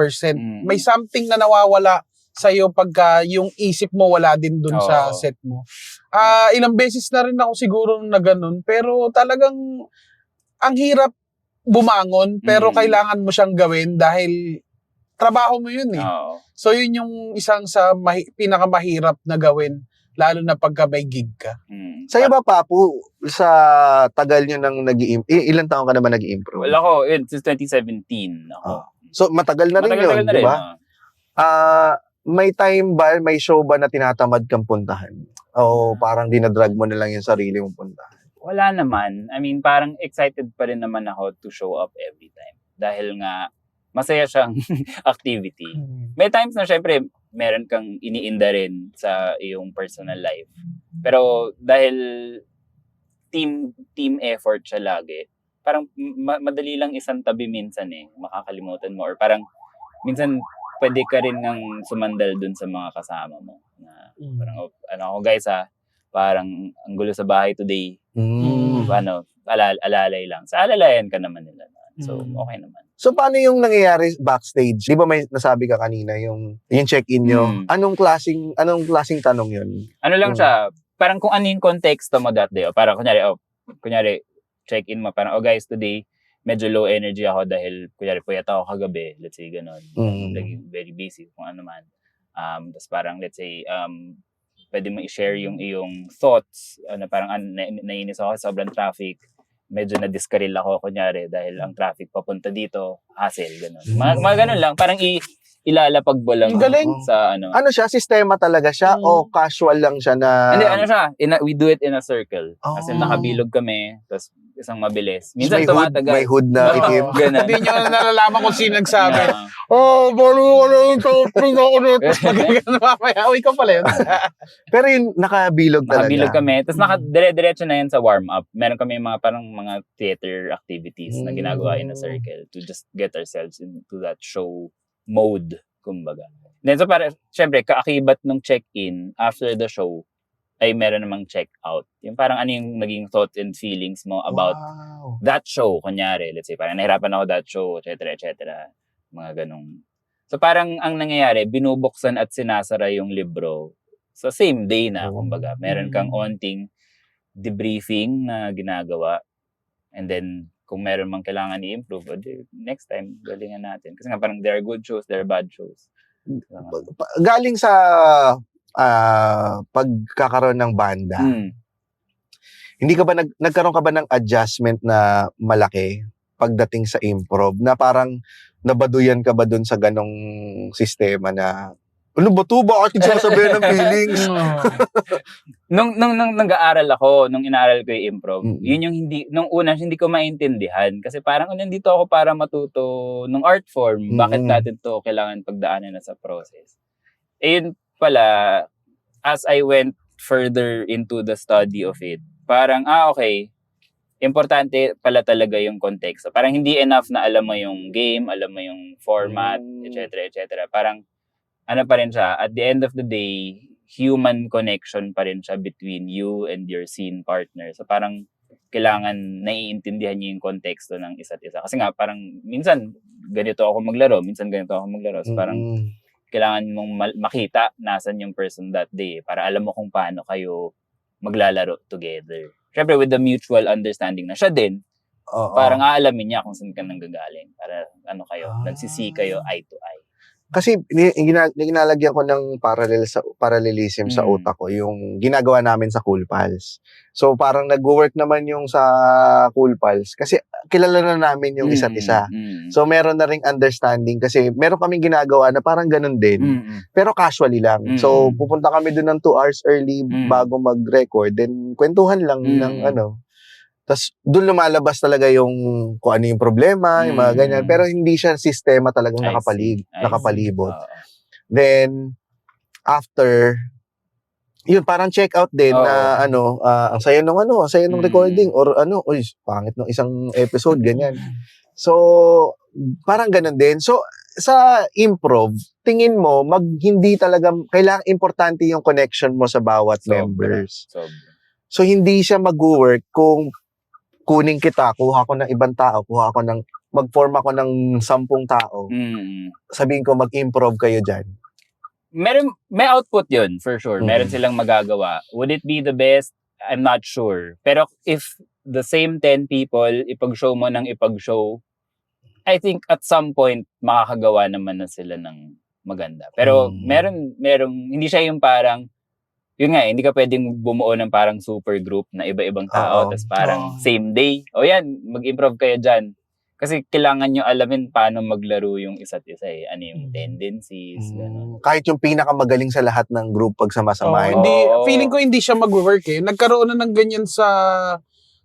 Speaker 3: May something na nawawala sa'yo pagka yung isip mo wala din dun sa set mo. Ilang beses na rin ako siguro na ganun, pero talagang ang hirap bumangon, pero kailangan mo siyang gawin dahil trabaho mo yun eh. So yun yung isang sa pinakamahirap na gawin, lalo na pagka may gig ka.
Speaker 2: Sa'yo ba, Papu, sa tagal nyo nang ilang taon ka naman nag-improve?
Speaker 1: Wala ko, since 2017 ako.
Speaker 2: So matagal na rin yun, di ba? May time ba, may show ba na tinatamad kang puntahan? O parang dinadrag mo na lang yung sarili mong puntahan?
Speaker 1: Wala naman. I mean, parang excited pa rin naman ako to show up every time. Dahil nga, masaya siyang activity. May times na syempre, meron kang iniinda rin sa iyong personal life. Pero dahil team effort siya lagi, parang madali lang isang tabi minsan makakalimutan mo. Or parang minsan pwede ka rin ng sumandal dun sa mga kasama mo. Na, parang, ako guys parang ang gulo sa bahay today. Alalay lang. Sa alalayan ka naman nila. So, okay naman.
Speaker 2: So, paano yung nangyayari backstage? Di ba may nasabi ka kanina yung check-in nyo? Anong klaseng tanong yun?
Speaker 1: Ano lang siya, parang kung ano yung konteksto mo that day. Parang kunyari, check-in mo. Parang, guys, today, medyo low energy ako dahil, kunyari, puyat ako kagabi. Let's say, gano'n. Laging very busy, kung ano man. Tapos parang, let's say, pwede mo i-share yung iyong thoughts. Parang, nainis ako sa sobrang traffic. Medyo na-discarril ako, kunyari, dahil ang traffic papunta dito, hassle, gano'n. Mga gano'n lang. Parang ilalapag mo lang
Speaker 3: Ang galing.
Speaker 1: sa ano.
Speaker 2: Ano siya? Sistema talaga siya o casual lang siya na...
Speaker 1: Hindi, ano siya, we do it in a circle. As in,
Speaker 2: Oh.
Speaker 1: nakabilog kami, tapos isang mabilis.
Speaker 2: may
Speaker 1: Minsan
Speaker 2: hood,
Speaker 1: tumatagal.
Speaker 2: may hood na
Speaker 1: Oo,
Speaker 2: itim.
Speaker 1: ganun.
Speaker 3: Hindi nyo nalalaman kung sino nagsabi.
Speaker 1: Yeah.
Speaker 3: Oh, balo ko na yung topping ako na. Tapos magagano mamaya. Oh, ikaw pala yun.
Speaker 2: Pero yun, nakabilog talaga.
Speaker 1: Nakabilog kami. Tapos dire-diretso na yan sa warm-up. Meron kami mga parang mga theater activities na ginagawa in a circle to just get ourselves into that show mode, kumbaga. Then, so para, syempre, kaakibat nung check-in after the show, ay meron namang check-out. Yung parang ano yung naging thoughts and feelings mo about
Speaker 2: Wow.
Speaker 1: that show, kunyari. Let's say, parang nahirapan ako that show, etc., etc. Mga ganong. So parang ang nangyayari, binubuksan at sinasara yung libro sa same day na, kumbaga. Meron kang onting debriefing na ginagawa. And then, kung meron mang kailangan i-improve, next time, galingan natin. Kasi nga parang there are good shows, there are bad shows.
Speaker 2: Galing sa pagkakaroon ng banda, hindi ka ba nagkaroon ka ba ng adjustment na malaki pagdating sa improv na parang nabaduyan ka ba dun sa ganong sistema na ano ba to? Bakit hindi sasabihin ng feelings?
Speaker 1: Nung nag-aaral ako, nung inaaral ko yung improv,
Speaker 2: Mm-mm.
Speaker 1: yun yung nung una, hindi ko maintindihan. Kasi parang nandito ako para matuto ng art form. Bakit natin to kailangan pagdaanan na sa process? Eh yun pala, as I went further into the study of it, parang, okay, importante pala talaga yung konteksto. Parang hindi enough na alam mo yung game, alam mo yung format, etc., etc. Parang, ano pa rin siya, at the end of the day, human connection pa rin siya between you and your scene partner. So parang kailangan naiintindihan niyo yung konteksto ng isa't isa. Kasi nga parang minsan ganito ako maglaro, minsan ganito ako maglaro. So parang kailangan mong makita nasan yung person that day para alam mo kung paano kayo maglalaro together. Siyempre with the mutual understanding na siya din, parang aalamin niya kung saan ka nanggagaling. Para ano kayo, nagsisi kayo eye to eye.
Speaker 2: Kasi ginalagyan ko ng parallelism sa utak ko yung ginagawa namin sa Cool Pals. So parang nag-work naman yung sa Cool Pals kasi kilala na namin yung isa't isa. So meron na ring understanding kasi meron kaming ginagawa na parang ganun din. Pero casually lang. So pupunta kami doon ng 2 hours early bago mag-record. Then kwentuhan lang ng ano. Tapos doon lumalabas talaga yung kung ano yung problema, yung mga ganyan. Pero hindi siya sistema talagang nakapalibot. Then, after, yun, parang check out din na ano, ang saya nung recording or ano, uy, pangit ng isang episode, ganyan. So, parang ganun din. So, sa improv, tingin mo, hindi talaga, kailangan importante yung connection mo sa bawat members. So, hindi siya mag-work kung kunin kita, kuha ko ng ibang tao, mag-form ako ng 10 tao. Sabihin ko, mag-improv kayo dyan.
Speaker 1: May output yun, for sure. Meron silang magagawa. Would it be the best? I'm not sure. Pero if the same 10 people, ipag-show mo ng ipag-show, I think at some point, makakagawa naman na sila ng maganda. Pero merong, hindi siya yung parang, yun nga, hindi ka pwedeng bumuo ng parang super group na iba-ibang tao, tapos parang same day. O yan, mag-improv kayo dyan. Kasi kailangan nyo alamin paano maglaro yung isa't isa eh. Ano yung tendencies, gano'n.
Speaker 2: Kahit yung pinakamagaling sa lahat ng group pag sama-samahin.
Speaker 3: Feeling ko hindi siya mag-work eh. Nagkaroon na ng ganyan sa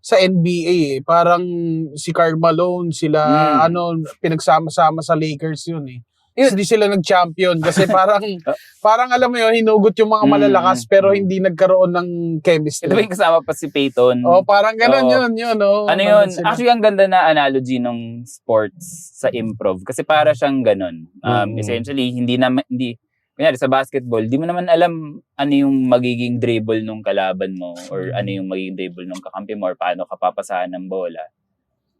Speaker 3: NBA eh. Parang si Karl Malone, sila pinagsama-sama sa Lakers yun eh. Hindi sila nag-champion kasi parang alam mo yun, hinugot yung mga malalakas pero hindi nagkaroon ng chemistry.
Speaker 1: Ito ba yung kasama pa si Peyton?
Speaker 3: Parang gano'n yun.
Speaker 1: Ano yun? Actually, ang ganda na analogy ng sports sa improv kasi para siyang gano'n. Essentially, kunyari sa basketball, di mo naman alam ano yung magiging dribble nung kalaban mo or ano yung magiging dribble nung kakampi mo or paano ka papasahan ng bola.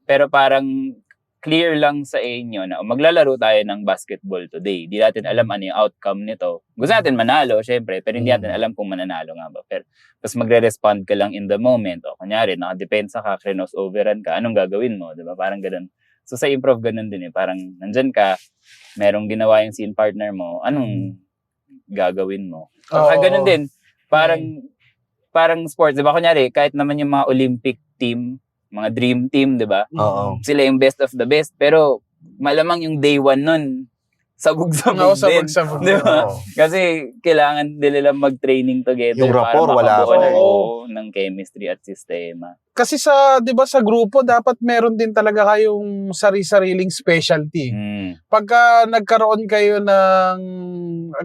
Speaker 1: Pero parang clear lang sa inyo na maglalaro tayo ng basketball today. Di natin alam ano yung outcome nito. Gusto natin manalo, syempre, pero hindi natin alam kung mananalo nga ba. Pero, tapos magre-respond ka lang in the moment. O kunyari, nakadepensa ka, overrun ka, anong gagawin mo? Diba? Parang ganun. So sa improv, ganun din eh. Parang nandyan ka, merong ginawa yung scene partner mo, anong gagawin mo? Ganun din. Parang sports. Diba? Kunyari, kahit naman yung mga Olympic team, mga dream team, di ba? Sila yung best of the best. Pero malamang yung day 1 nun, sabog-sabog din.
Speaker 3: sabog-sabog.
Speaker 1: Di ba?
Speaker 2: Oo.
Speaker 1: Kasi kailangan din nila mag-training together
Speaker 2: Yung rapport,
Speaker 1: para
Speaker 2: wala
Speaker 1: makabuo
Speaker 2: pa
Speaker 1: ng,
Speaker 2: eh.
Speaker 1: ng chemistry at sistema.
Speaker 3: Kasi sa, 'di ba, sa grupo dapat meron din talaga kayong sari-sariling specialty. Pagka nagkaroon kayo ng,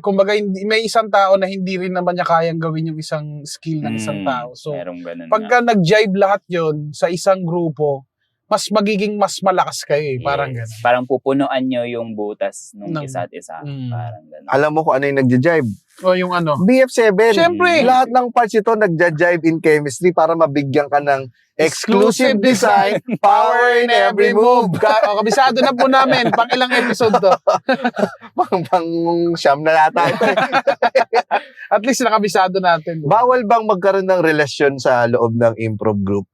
Speaker 3: kumbaga, may isang tao na hindi rin naman niya kayang gawin yung isang skill ng isang tao. So,
Speaker 1: merong ganun
Speaker 3: pagka nag-jive lahat yon sa isang grupo, mas magiging mas malakas kayo eh. Parang
Speaker 1: Yes.
Speaker 3: gano'n.
Speaker 1: Parang pupunuan nyo yung butas ng
Speaker 3: Ng-
Speaker 1: isa't isa. Parang gano'n.
Speaker 2: Alam mo kung ano yung nagja-jive?
Speaker 3: O yung ano.
Speaker 2: BF7.
Speaker 3: Siyempre.
Speaker 2: Lahat ng parts ito nagja-jive in chemistry para mabigyan ka ng exclusive design, power in every move.
Speaker 3: Kabisado na po namin. Pang ilang episode to.
Speaker 2: pang siyam na yata ito.
Speaker 3: At least nakabisado natin.
Speaker 2: Bawal bang magkaroon ng relasyon sa loob ng improv group?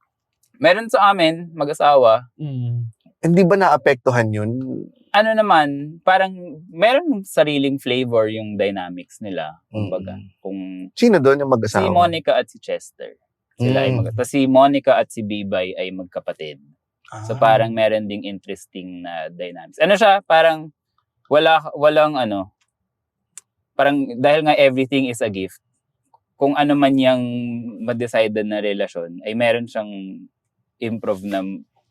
Speaker 1: Meron sa amin, mag-asawa,
Speaker 2: Hindi ba naapektuhan yun?
Speaker 1: ano naman, parang meron sariling flavor yung dynamics nila. Kumbaga, kung
Speaker 2: Sino doon yung
Speaker 1: si
Speaker 2: mag-asawa?
Speaker 1: Monica at si Chester, sila ay Tapos si Monica at si Bibay ay magkapatid. So parang meron ding interesting na dynamics. Ano siya, parang walang ano, parang dahil nga everything is a gift, kung ano man yung ma-decided na relasyon, ay meron siyang improv na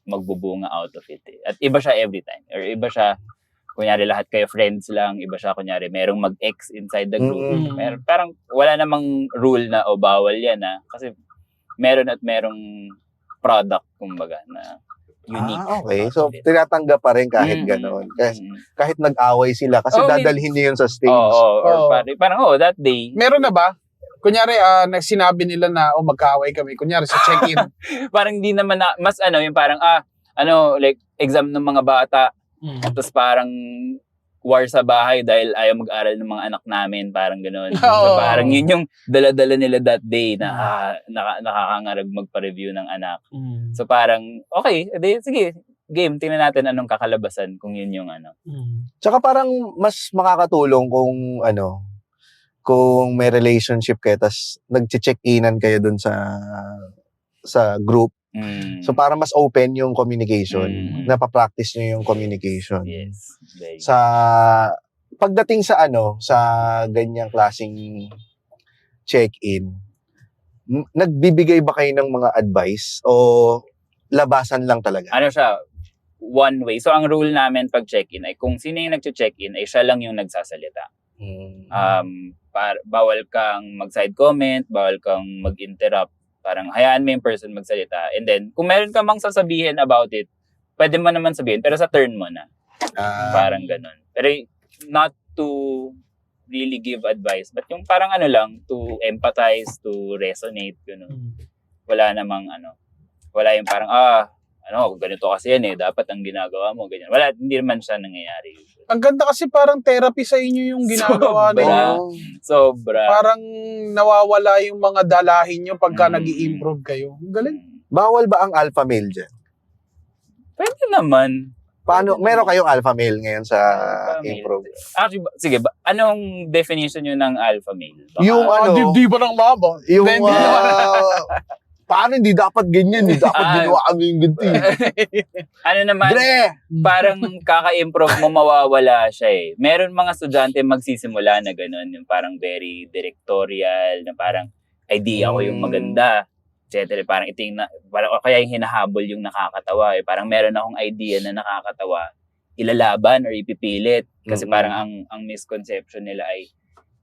Speaker 1: magbubunga out of it. At iba siya every time. Or iba siya, kunyari lahat kayo friends lang, iba siya kunyari merong mag-ex inside the group. Parang wala namang rule na o bawal yan kasi meron at merong product kumbaga na unique.
Speaker 2: Okay.
Speaker 1: out
Speaker 2: So,
Speaker 1: of it.
Speaker 2: tinatanggap pa rin kahit gano'n. Kahit nag-away sila kasi
Speaker 1: Oh,
Speaker 2: dadalhin niyo yun sa stage.
Speaker 1: Or
Speaker 3: Oo.
Speaker 1: parang that day,
Speaker 3: Meron na ba? Kunyari, sinabi nila na, magkaaway kami. Kunyari, sa check-in.
Speaker 1: parang hindi naman na, mas yung parang, like, exam ng mga bata, tapos parang war sa bahay dahil ayaw mag-aral ng mga anak namin, parang gano'n. So,
Speaker 3: Oo.
Speaker 1: parang yun yung dala-dala nila that day na nakakangarag magpa-review ng anak. So parang, okay, sige, game, tingnan natin anong kakalabasan kung yun yung ano.
Speaker 2: Tsaka parang mas makakatulong kung may relationship kayo tas nag-check-inan kayo dun sa group. So para mas open yung communication, napapractice nyo yung communication.
Speaker 1: Yes. Like,
Speaker 2: Sa pagdating sa sa ganyang klaseng check-in, nagbibigay ba kayo ng mga advice o labasan lang talaga?
Speaker 1: ano siya, one way. So ang rule namin pag check-in ay kung sino yung nag-check-in ay siya lang yung nagsasalita. Bawal kang mag-side comment, bawal kang mag-interrupt. Parang hayaan mo yung person magsalita. And then, kung meron ka mang sasabihin about it, pwede mo naman sabihin, pero sa turn mo na. Parang ganun. Pero not to really give advice, but yung parang lang, to empathize, to resonate, ganun. Wala namang wala yung parang, ganito kasi yan dapat ang ginagawa mo, ganyan. Wala, hindi naman siya nangyayari.
Speaker 3: Ang ganda kasi parang therapy sa inyo yung ginagawa
Speaker 1: Sobra.
Speaker 3: nila.
Speaker 1: Sobra.
Speaker 3: Parang nawawala yung mga dalahin nyo pagka nag-i-improve kayo. Ang galing.
Speaker 2: Bawal ba ang alpha male dyan?
Speaker 1: Pwede naman.
Speaker 2: Paano, meron kayong alpha male ngayon sa
Speaker 1: Alpha male.
Speaker 2: improv?
Speaker 1: Sige, anong definition nyo ng alpha male? Baka-
Speaker 2: Yung
Speaker 3: Di ba ng maba?
Speaker 2: yung
Speaker 3: Hindi
Speaker 2: paano hindi dapat ganyan dapat ginawa kami yung ganito
Speaker 1: ano naman,
Speaker 2: Bre!
Speaker 1: parang kaka-improve mo mawawala siya Meron mga estudyante magsisimula na gano'n, yung parang very directorial, na parang idea ko yung maganda, etc. Parang ito yung, o kaya yung hinahabol yung nakakatawa. Parang meron akong idea na nakakatawa, ilalaban or ipipilit. Kasi parang ang misconception nila ay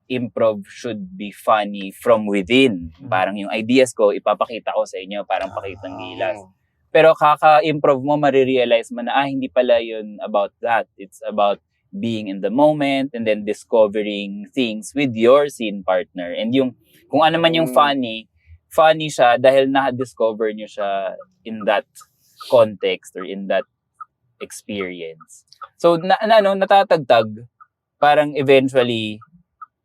Speaker 1: improv should be funny from within. Parang yung ideas ko, ipapakita ko sa inyo, parang pakitang gilas. Pero kaka-improv mo, marirealize mo na, hindi pala yun about that. It's about being in the moment and then discovering things with your scene partner. And yung, kung ano man yung funny siya dahil na-discover nyo siya in that context or in that experience. So, natatagtag, parang eventually,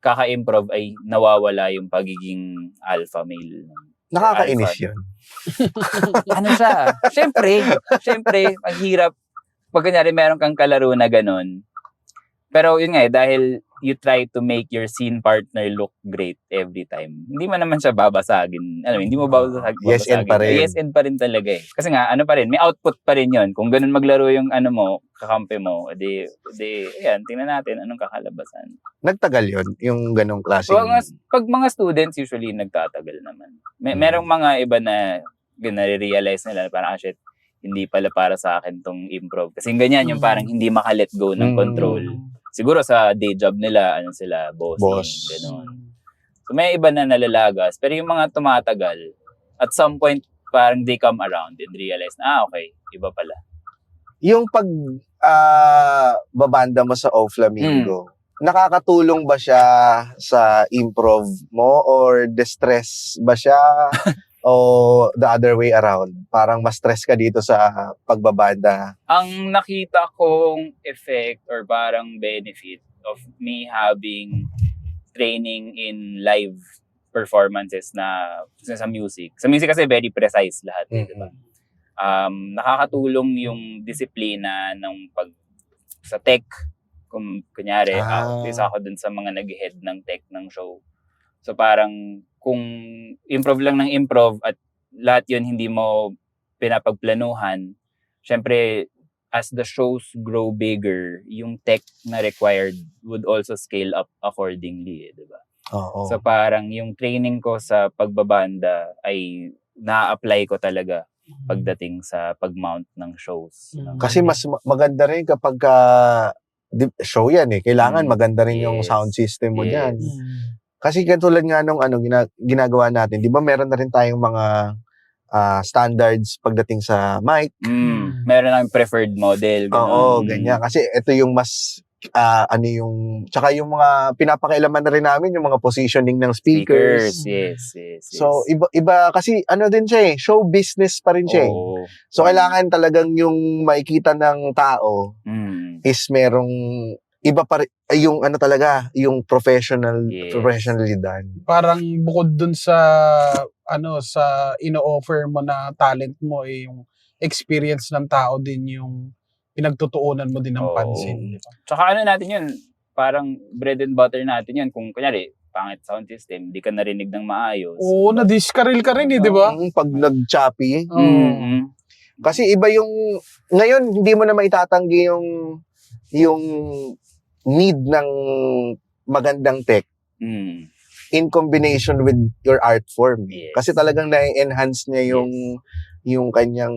Speaker 1: kaka-improv ay nawawala yung pagiging alpha male.
Speaker 2: Nakakainis yun.
Speaker 1: Ano siya? Siyempre, ang hirap. Pag kunyari meron kang kalaro na ganun. Pero yun nga dahil you try to make your scene partner look great every time, hindi mo naman siya babasagin. Ano, hindi mo babasagin.
Speaker 2: Yes and pa rin.
Speaker 1: Yes and pa rin talaga eh. Kasi nga, ano pa rin, may output pa rin yun. Kung ganun maglaro yung ano mo, kakampi mo, ayan, tingnan natin anong kakalabasan.
Speaker 2: Nagtagal yon yung ganong klaseng...
Speaker 1: So, pag mga students, usually nagtatagal naman. Merong mga iba na nare-realize nila, parang, shit, hindi pala para sa akin tong improv. Kasi ganyan, yung parang hindi maka-let go ng control. Siguro sa day job nila, ano sila, boss. Gano'n. So may iba na nalalagas. Pero yung mga tumatagal, at some point, parang they come around and realize na, okay, iba pala.
Speaker 2: Yung pag babanda mo sa O Flamingo, nakakatulong ba siya sa improv mo or distress ba siya o the other way around? Parang mas stress ka dito sa pagbabanda.
Speaker 1: Ang nakita kong effect or parang benefit of me having training in live performances na sa music. Sa music kasi very precise lahat, di ba? Nakakatulong yung disiplina ng sa tech. Kung kunyari, isa ako dun sa mga nag-head ng tech ng show. So parang kung improv lang ng improv at lahat yun hindi mo pinapagplanuhan, syempre as the shows grow bigger, yung tech na required would also scale up accordingly, di ba?
Speaker 2: Oo.
Speaker 1: So parang yung training ko sa pagbabanda ay na-apply ko talaga pagdating sa pag-mount ng shows.
Speaker 2: Kasi mas maganda rin kapag show yan eh. Kailangan maganda rin yung sound system mo dyan. Kasi katulad nga nung ginagawa natin, di ba meron na rin tayong mga standards pagdating sa mic.
Speaker 1: Meron ng preferred model.
Speaker 2: Oo, ganyan. Kasi ito yung mas, tsaka yung mga pinapakailaman na rin namin, yung mga positioning ng speakers.
Speaker 1: Yes.
Speaker 2: So, iba kasi ano din siya eh, show business pa rin siya eh. So, kailangan talagang yung makikita ng tao is merong iba pa rin, yung ano talaga, yung professionally done.
Speaker 3: Parang bukod dun sa sa ino-offer mo na talent mo yung experience ng tao din yung pinagtutuunan mo din ng pansin. Di ba?
Speaker 1: Tsaka ano natin yun, parang bread and butter natin yun. Kung kunyari, pangit sound system, di ka narinig ng maayos.
Speaker 3: Oo, na-discarril ka rin di ba?
Speaker 2: Pag nag-choppy. Kasi iba yung, ngayon, hindi mo na maitatanggi yung need ng magandang tech in combination with your art form.
Speaker 1: Yes.
Speaker 2: Kasi talagang na-enhance niya yung kanyang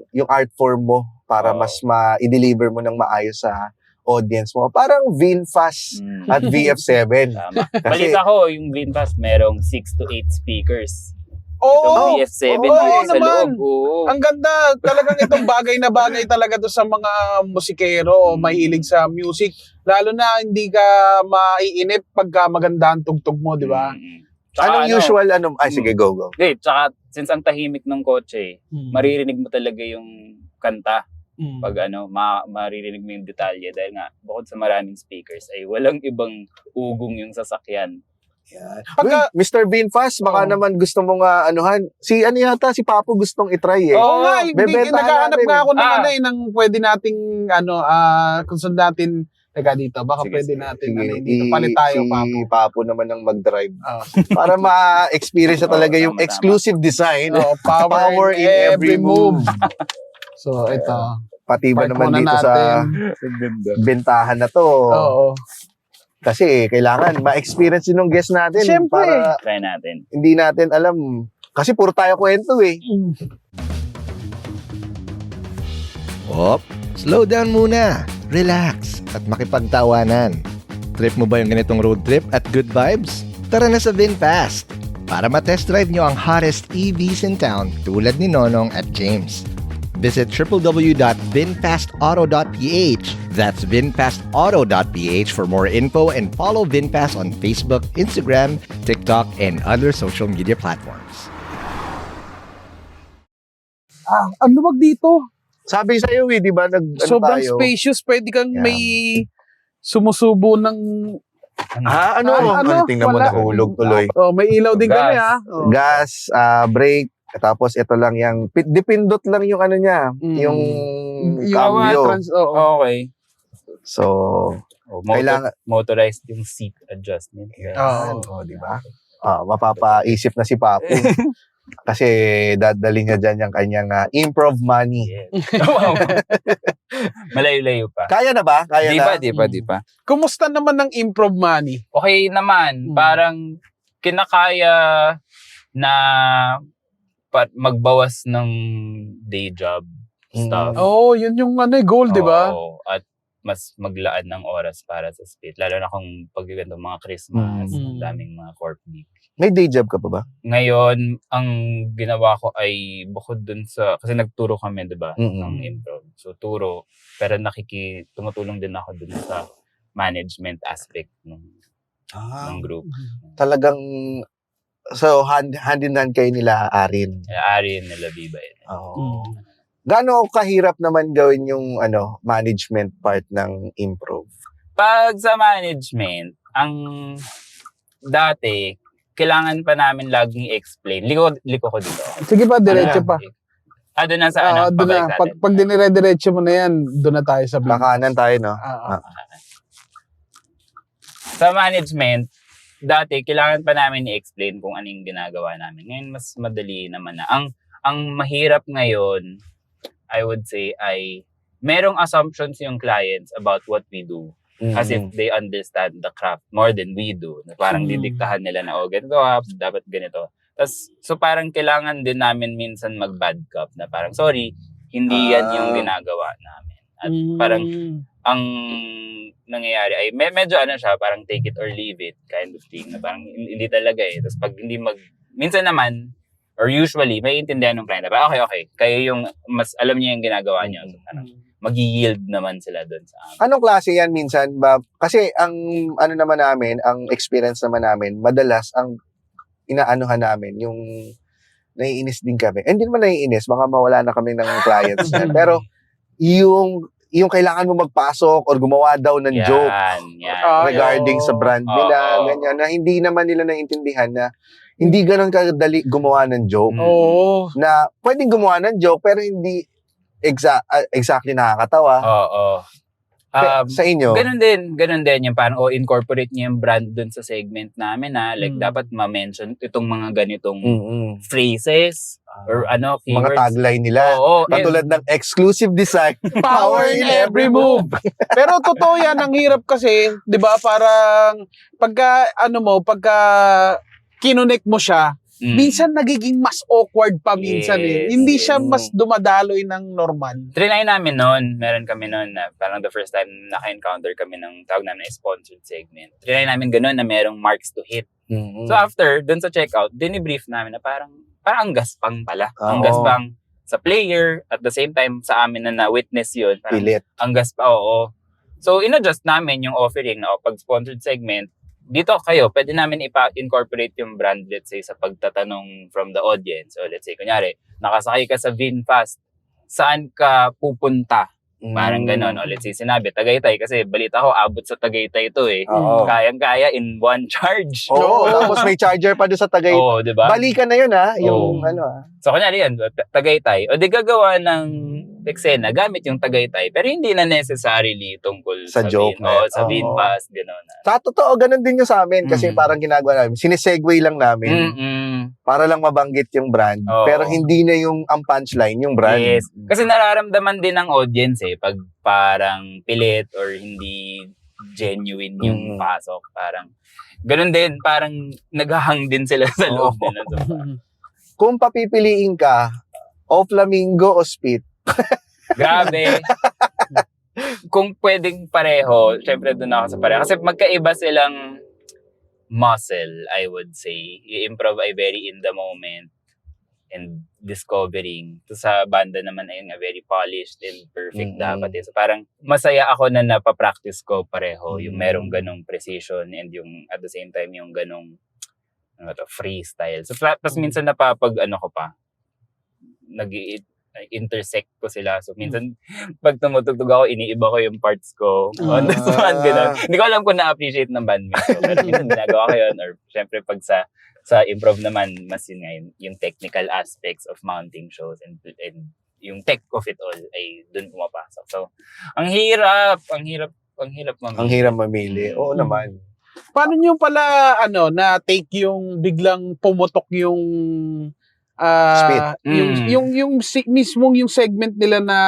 Speaker 2: yung art form mo para mas ma-deliver mo ng maayos sa audience mo. Parang VinFast at VF7.
Speaker 1: Tama. Balita ko, yung VinFast merong 6 to 8 speakers.
Speaker 3: Oo,
Speaker 1: Itong VF7 sa
Speaker 3: naman.
Speaker 1: loob.
Speaker 3: Ang ganda. Talagang itong bagay na bagay talaga to sa mga musikero o mahilig sa music. Lalo na hindi ka maiinip pagka maganda ang tugtog mo, di ba?
Speaker 2: Anong usual, sige, go.
Speaker 1: Tsaka, since ang tahimik ng kotse, maririnig mo talaga yung kanta. Pag maririnig mo yung detalye. Dahil nga, bukod sa maraming speakers, ay walang ibang ugong yung sasakyan.
Speaker 2: Pagka, Mr. VinFast, baka naman gusto mo nga si Papo gustong itry eh.
Speaker 3: Oo nga, naghahanap nga ako ng
Speaker 2: ng
Speaker 3: pwede nating kung saan natin dito, baka
Speaker 1: sige,
Speaker 3: pwede natin dito. Palit tayo, Papo.
Speaker 2: Papo naman ang mag-drive. Para ma-experience na talaga yung exclusive design.
Speaker 3: Power in every move. So, ito.
Speaker 2: Pati ba naman dito sa bentahan na to.
Speaker 3: Oo.
Speaker 2: Kasi kailangan ma-experience din ng guest natin.
Speaker 3: Siyempre.
Speaker 2: Para
Speaker 1: Try natin.
Speaker 2: hindi natin alam. Kasi puro tayo kwento eh.
Speaker 4: Slow down muna. Relax at makipagtawanan. Trip mo ba yung ganitong road trip at good vibes? Tara na sa VinFast para ma-test drive nyo ang hottest EVs in town tulad ni Nonong at James. Visit www.vinfastauto.ph. That's vinfastauto.ph for more info and follow VinFast on Facebook, Instagram, TikTok, and other social media platforms.
Speaker 3: Ang luwag dito.
Speaker 2: Sabi sa'yo di ba?
Speaker 3: Sobrang
Speaker 2: tayo?
Speaker 3: spacious. Pwede kang may sumusubo ng...
Speaker 2: Tingnan mo,
Speaker 3: Wala.
Speaker 2: nahulog tuloy.
Speaker 3: may ilaw din kami
Speaker 2: Gas, brake, tapos ito lang yung, dipindot lang yung niya, yung cambio.
Speaker 1: Okay.
Speaker 2: So, Kailangan,
Speaker 1: Motorized yung seat adjustment.
Speaker 2: yan, di ba? Mapapaisip na si Papu. Kasi dadali niya dyan yung kanyang improv money.
Speaker 1: Yes. Malayo-layo pa.
Speaker 2: Kaya na ba? Kaya na?
Speaker 1: Di pa.
Speaker 3: Kumusta naman ng improv money?
Speaker 1: Okay naman. Parang kinakaya na magbawas ng day job stuff.
Speaker 3: Oh, yun yung goal, di ba?
Speaker 1: Oo. At mas maglaan ng oras para sa split. Lalo na kung pagkaganda mga Christmas, daming mga corp week.
Speaker 2: May day job ka pa ba?
Speaker 1: Ngayon, ang ginawa ko ay bukod dun sa, kasi nagturo kami, di ba, ng improv. So, turo, pero tumutulong din ako dun sa management aspect ng group.
Speaker 2: Talagang, so hand in hand kayo nila Arin.
Speaker 1: Arin, nila Viva.
Speaker 2: Gaano kahirap naman gawin yung management part ng improv?
Speaker 1: Pag sa management, ang dati, kailangan pa namin laging i-explain. Liko ko dito.
Speaker 3: Sige pa, diretso pa.
Speaker 1: Doon na sa
Speaker 3: Doon na. Pag dinire-diretso mo na yan, doon na tayo sa
Speaker 2: Kakanan tayo, no?
Speaker 1: Sa management, dati, kailangan pa namin i-explain kung anong ginagawa namin. Ngayon, mas madali naman na. Ang mahirap ngayon, I would say, ay merong assumptions yung clients about what we do. As if they understand the craft more than we do. Na parang didiktahan nila na, ganito dapat ganito. So parang kailangan din namin minsan mag-bad cop na parang, sorry, hindi yan yung ginagawa namin. At parang, ang nangyayari ay, medyo siya, parang take it or leave it kind of thing. Na parang hindi talaga eh. Tapos pag hindi minsan naman, or usually, may intindihan ng client. Okay, kayo yung, mas alam niyo yung ginagawa niyo. So parang, mag-yield naman sila doon sa amin.
Speaker 2: Anong klase yan minsan ba? Kasi ang naman namin, ang experience naman namin, madalas ang inaanuhan namin, yung naiinis din kami. Hindi naman naiinis, baka mawala na kami ng clients yan. Pero yung kailangan mo magpasok or gumawa daw ng joke regarding sa brand nila, ganyan, na hindi naman nila naiintindihan na hindi ganun kadali gumawa ng joke. Na pwedeng gumawa ng joke pero hindi exactly nakakatawa. Sa inyo?
Speaker 1: Ganun din yung parang incorporate niyo yung brand dun sa segment namin like dapat ma-mention itong mga ganitong phrases or keywords.
Speaker 2: Mga tagline nila. Katulad ng exclusive design,
Speaker 3: power in every move. Pero totoo yan, ang hirap kasi, 'di ba? Parang pagka kinonect mo siya, minsan nagiging mas awkward pa minsan Hindi siya mas dumadaloy ng normal.
Speaker 1: Trinay namin noon. Meron kami noon na parang the first time naka-encounter kami ng tawag namin na sponsored segment. Trinay namin gano'n na merong marks to hit. So after, dun sa checkout, dinibrief namin na parang ang gaspang pala. Ang gaspang sa player, at the same time sa amin na na-witness yun.
Speaker 2: Pilit.
Speaker 1: Ang gaspang, So in-adjust namin yung offering na pag sponsored segment, dito kayo, pwede namin incorporate yung brand, let's say, sa pagtatanong from the audience. So, let's say, kunyari, nakasakay ka sa VinFast, saan ka pupunta? Parang ganon. O, let's say, sinabi, Tagaytay, kasi balita ko, abot sa Tagaytay ito Kayang-kaya in one charge.
Speaker 2: Tapos may charger pa doon sa Tagaytay.
Speaker 1: Diba?
Speaker 2: Balikan na yun, yung
Speaker 1: So, kunyari yan, Tagaytay. O, di gagawa ng eksena gamit yung Tagaytay, pero hindi na necessarily tungkol
Speaker 2: sa joke.
Speaker 1: Sa VinFast, gano'n.
Speaker 2: Sa totoo, ganun din yung sa amin. Kasi parang ginagawa namin, sinesegue lang namin para lang mabanggit yung brand. Pero hindi na yung ang punchline, yung brand.
Speaker 1: Yes. Kasi nararamdaman din ng audience pag parang pilit or hindi genuine yung pasok. Parang, ganun din, parang naghahang din sila sa loob nila.
Speaker 2: Kung papipiliin ka, o Flamingo o Spit,
Speaker 1: grabe. Kung pwedeng pareho, syempre doon ako sa pareho. Kasi magkaiba silang muscle, I would say. Yung improv ay very in the moment and discovering. So sa banda naman ay very polished and perfect dapat. So parang masaya ako na napapractice ko pareho. Yung merong ganong precision and yung at the same time yung ganong freestyle. So tapos minsan ko pa, intersect ko sila. So, minsan, pag tumutugtog ako, iniiba ko yung parts ko. On the spot, gano'n. Hindi ko alam kung na-appreciate ng bandmates ko. Pero minsan, ginagawa ko yun. Or, syempre, pag sa improv naman, mas yun nga, yung technical aspects of mounting shows and yung tech of it all ay dun pumapasok. So, ang hirap mamili.
Speaker 2: Ang hirap mamili. Oo
Speaker 3: Mm.
Speaker 2: naman.
Speaker 3: Paano nyo pala, na take yung biglang pumutok yung,
Speaker 2: Spit.
Speaker 3: mismong yung segment nila na,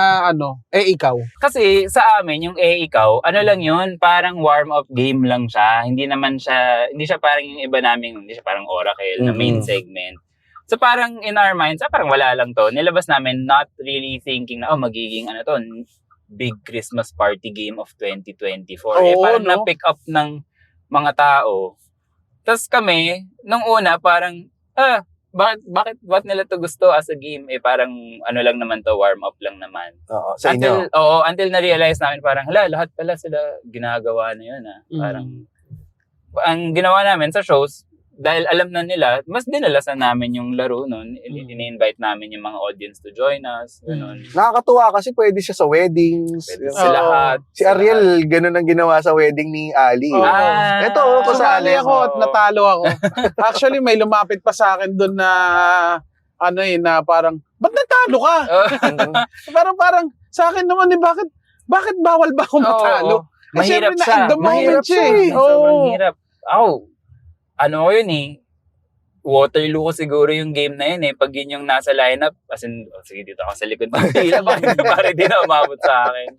Speaker 3: ikaw?
Speaker 1: Kasi sa amin, yung ikaw, ano lang yun, parang warm-up game lang siya. Hindi siya parang yung iba namin, hindi siya parang Oracle na main
Speaker 2: Mhm.
Speaker 1: segment. So parang in our minds, parang wala lang to. Nilabas namin not really thinking na, magiging big Christmas party game of 2024.
Speaker 3: Oo,
Speaker 1: Parang
Speaker 3: no?
Speaker 1: na-pick up ng mga tao. Tapos kami, nung una, parang, ba't nila to gusto as a game? Parang, lang naman to, warm-up lang naman.
Speaker 2: Oo, sa inyo.
Speaker 1: Until na-realize namin, parang, lahat pala sila ginagawa na yun, Parang, ang ginawa namin sa shows, dahil alam na nila, mas dinalasan namin yung laro nun. Ini-invite namin yung mga audience to join us. Ganun.
Speaker 2: Nakakatuwa kasi pwede siya sa weddings.
Speaker 1: Pwede
Speaker 2: Yung-
Speaker 1: sa lahat.
Speaker 2: Si Ariel, ganun ang ginawa sa wedding ni Ali.
Speaker 3: Oo.
Speaker 2: Ito,
Speaker 3: Sumali
Speaker 2: kasali
Speaker 3: ako at natalo ako. Actually, may lumapit pa sa akin doon na, na parang, ba't natalo ka? Parang, sa akin naman, bakit bawal ba ako matalo? Kasi
Speaker 1: Mahirap
Speaker 3: syempre,
Speaker 1: siya.
Speaker 3: na-in the moment
Speaker 2: Mahirap
Speaker 3: siya
Speaker 2: siya
Speaker 3: eh.
Speaker 2: eh.
Speaker 1: Sobrang
Speaker 3: Oo.
Speaker 1: hirap. Ako, yun Waterloo ko siguro yung game na yun Pag yun yung nasa lineup, as in, sige dito ako sa likod ng pila, para di na umabot sa akin.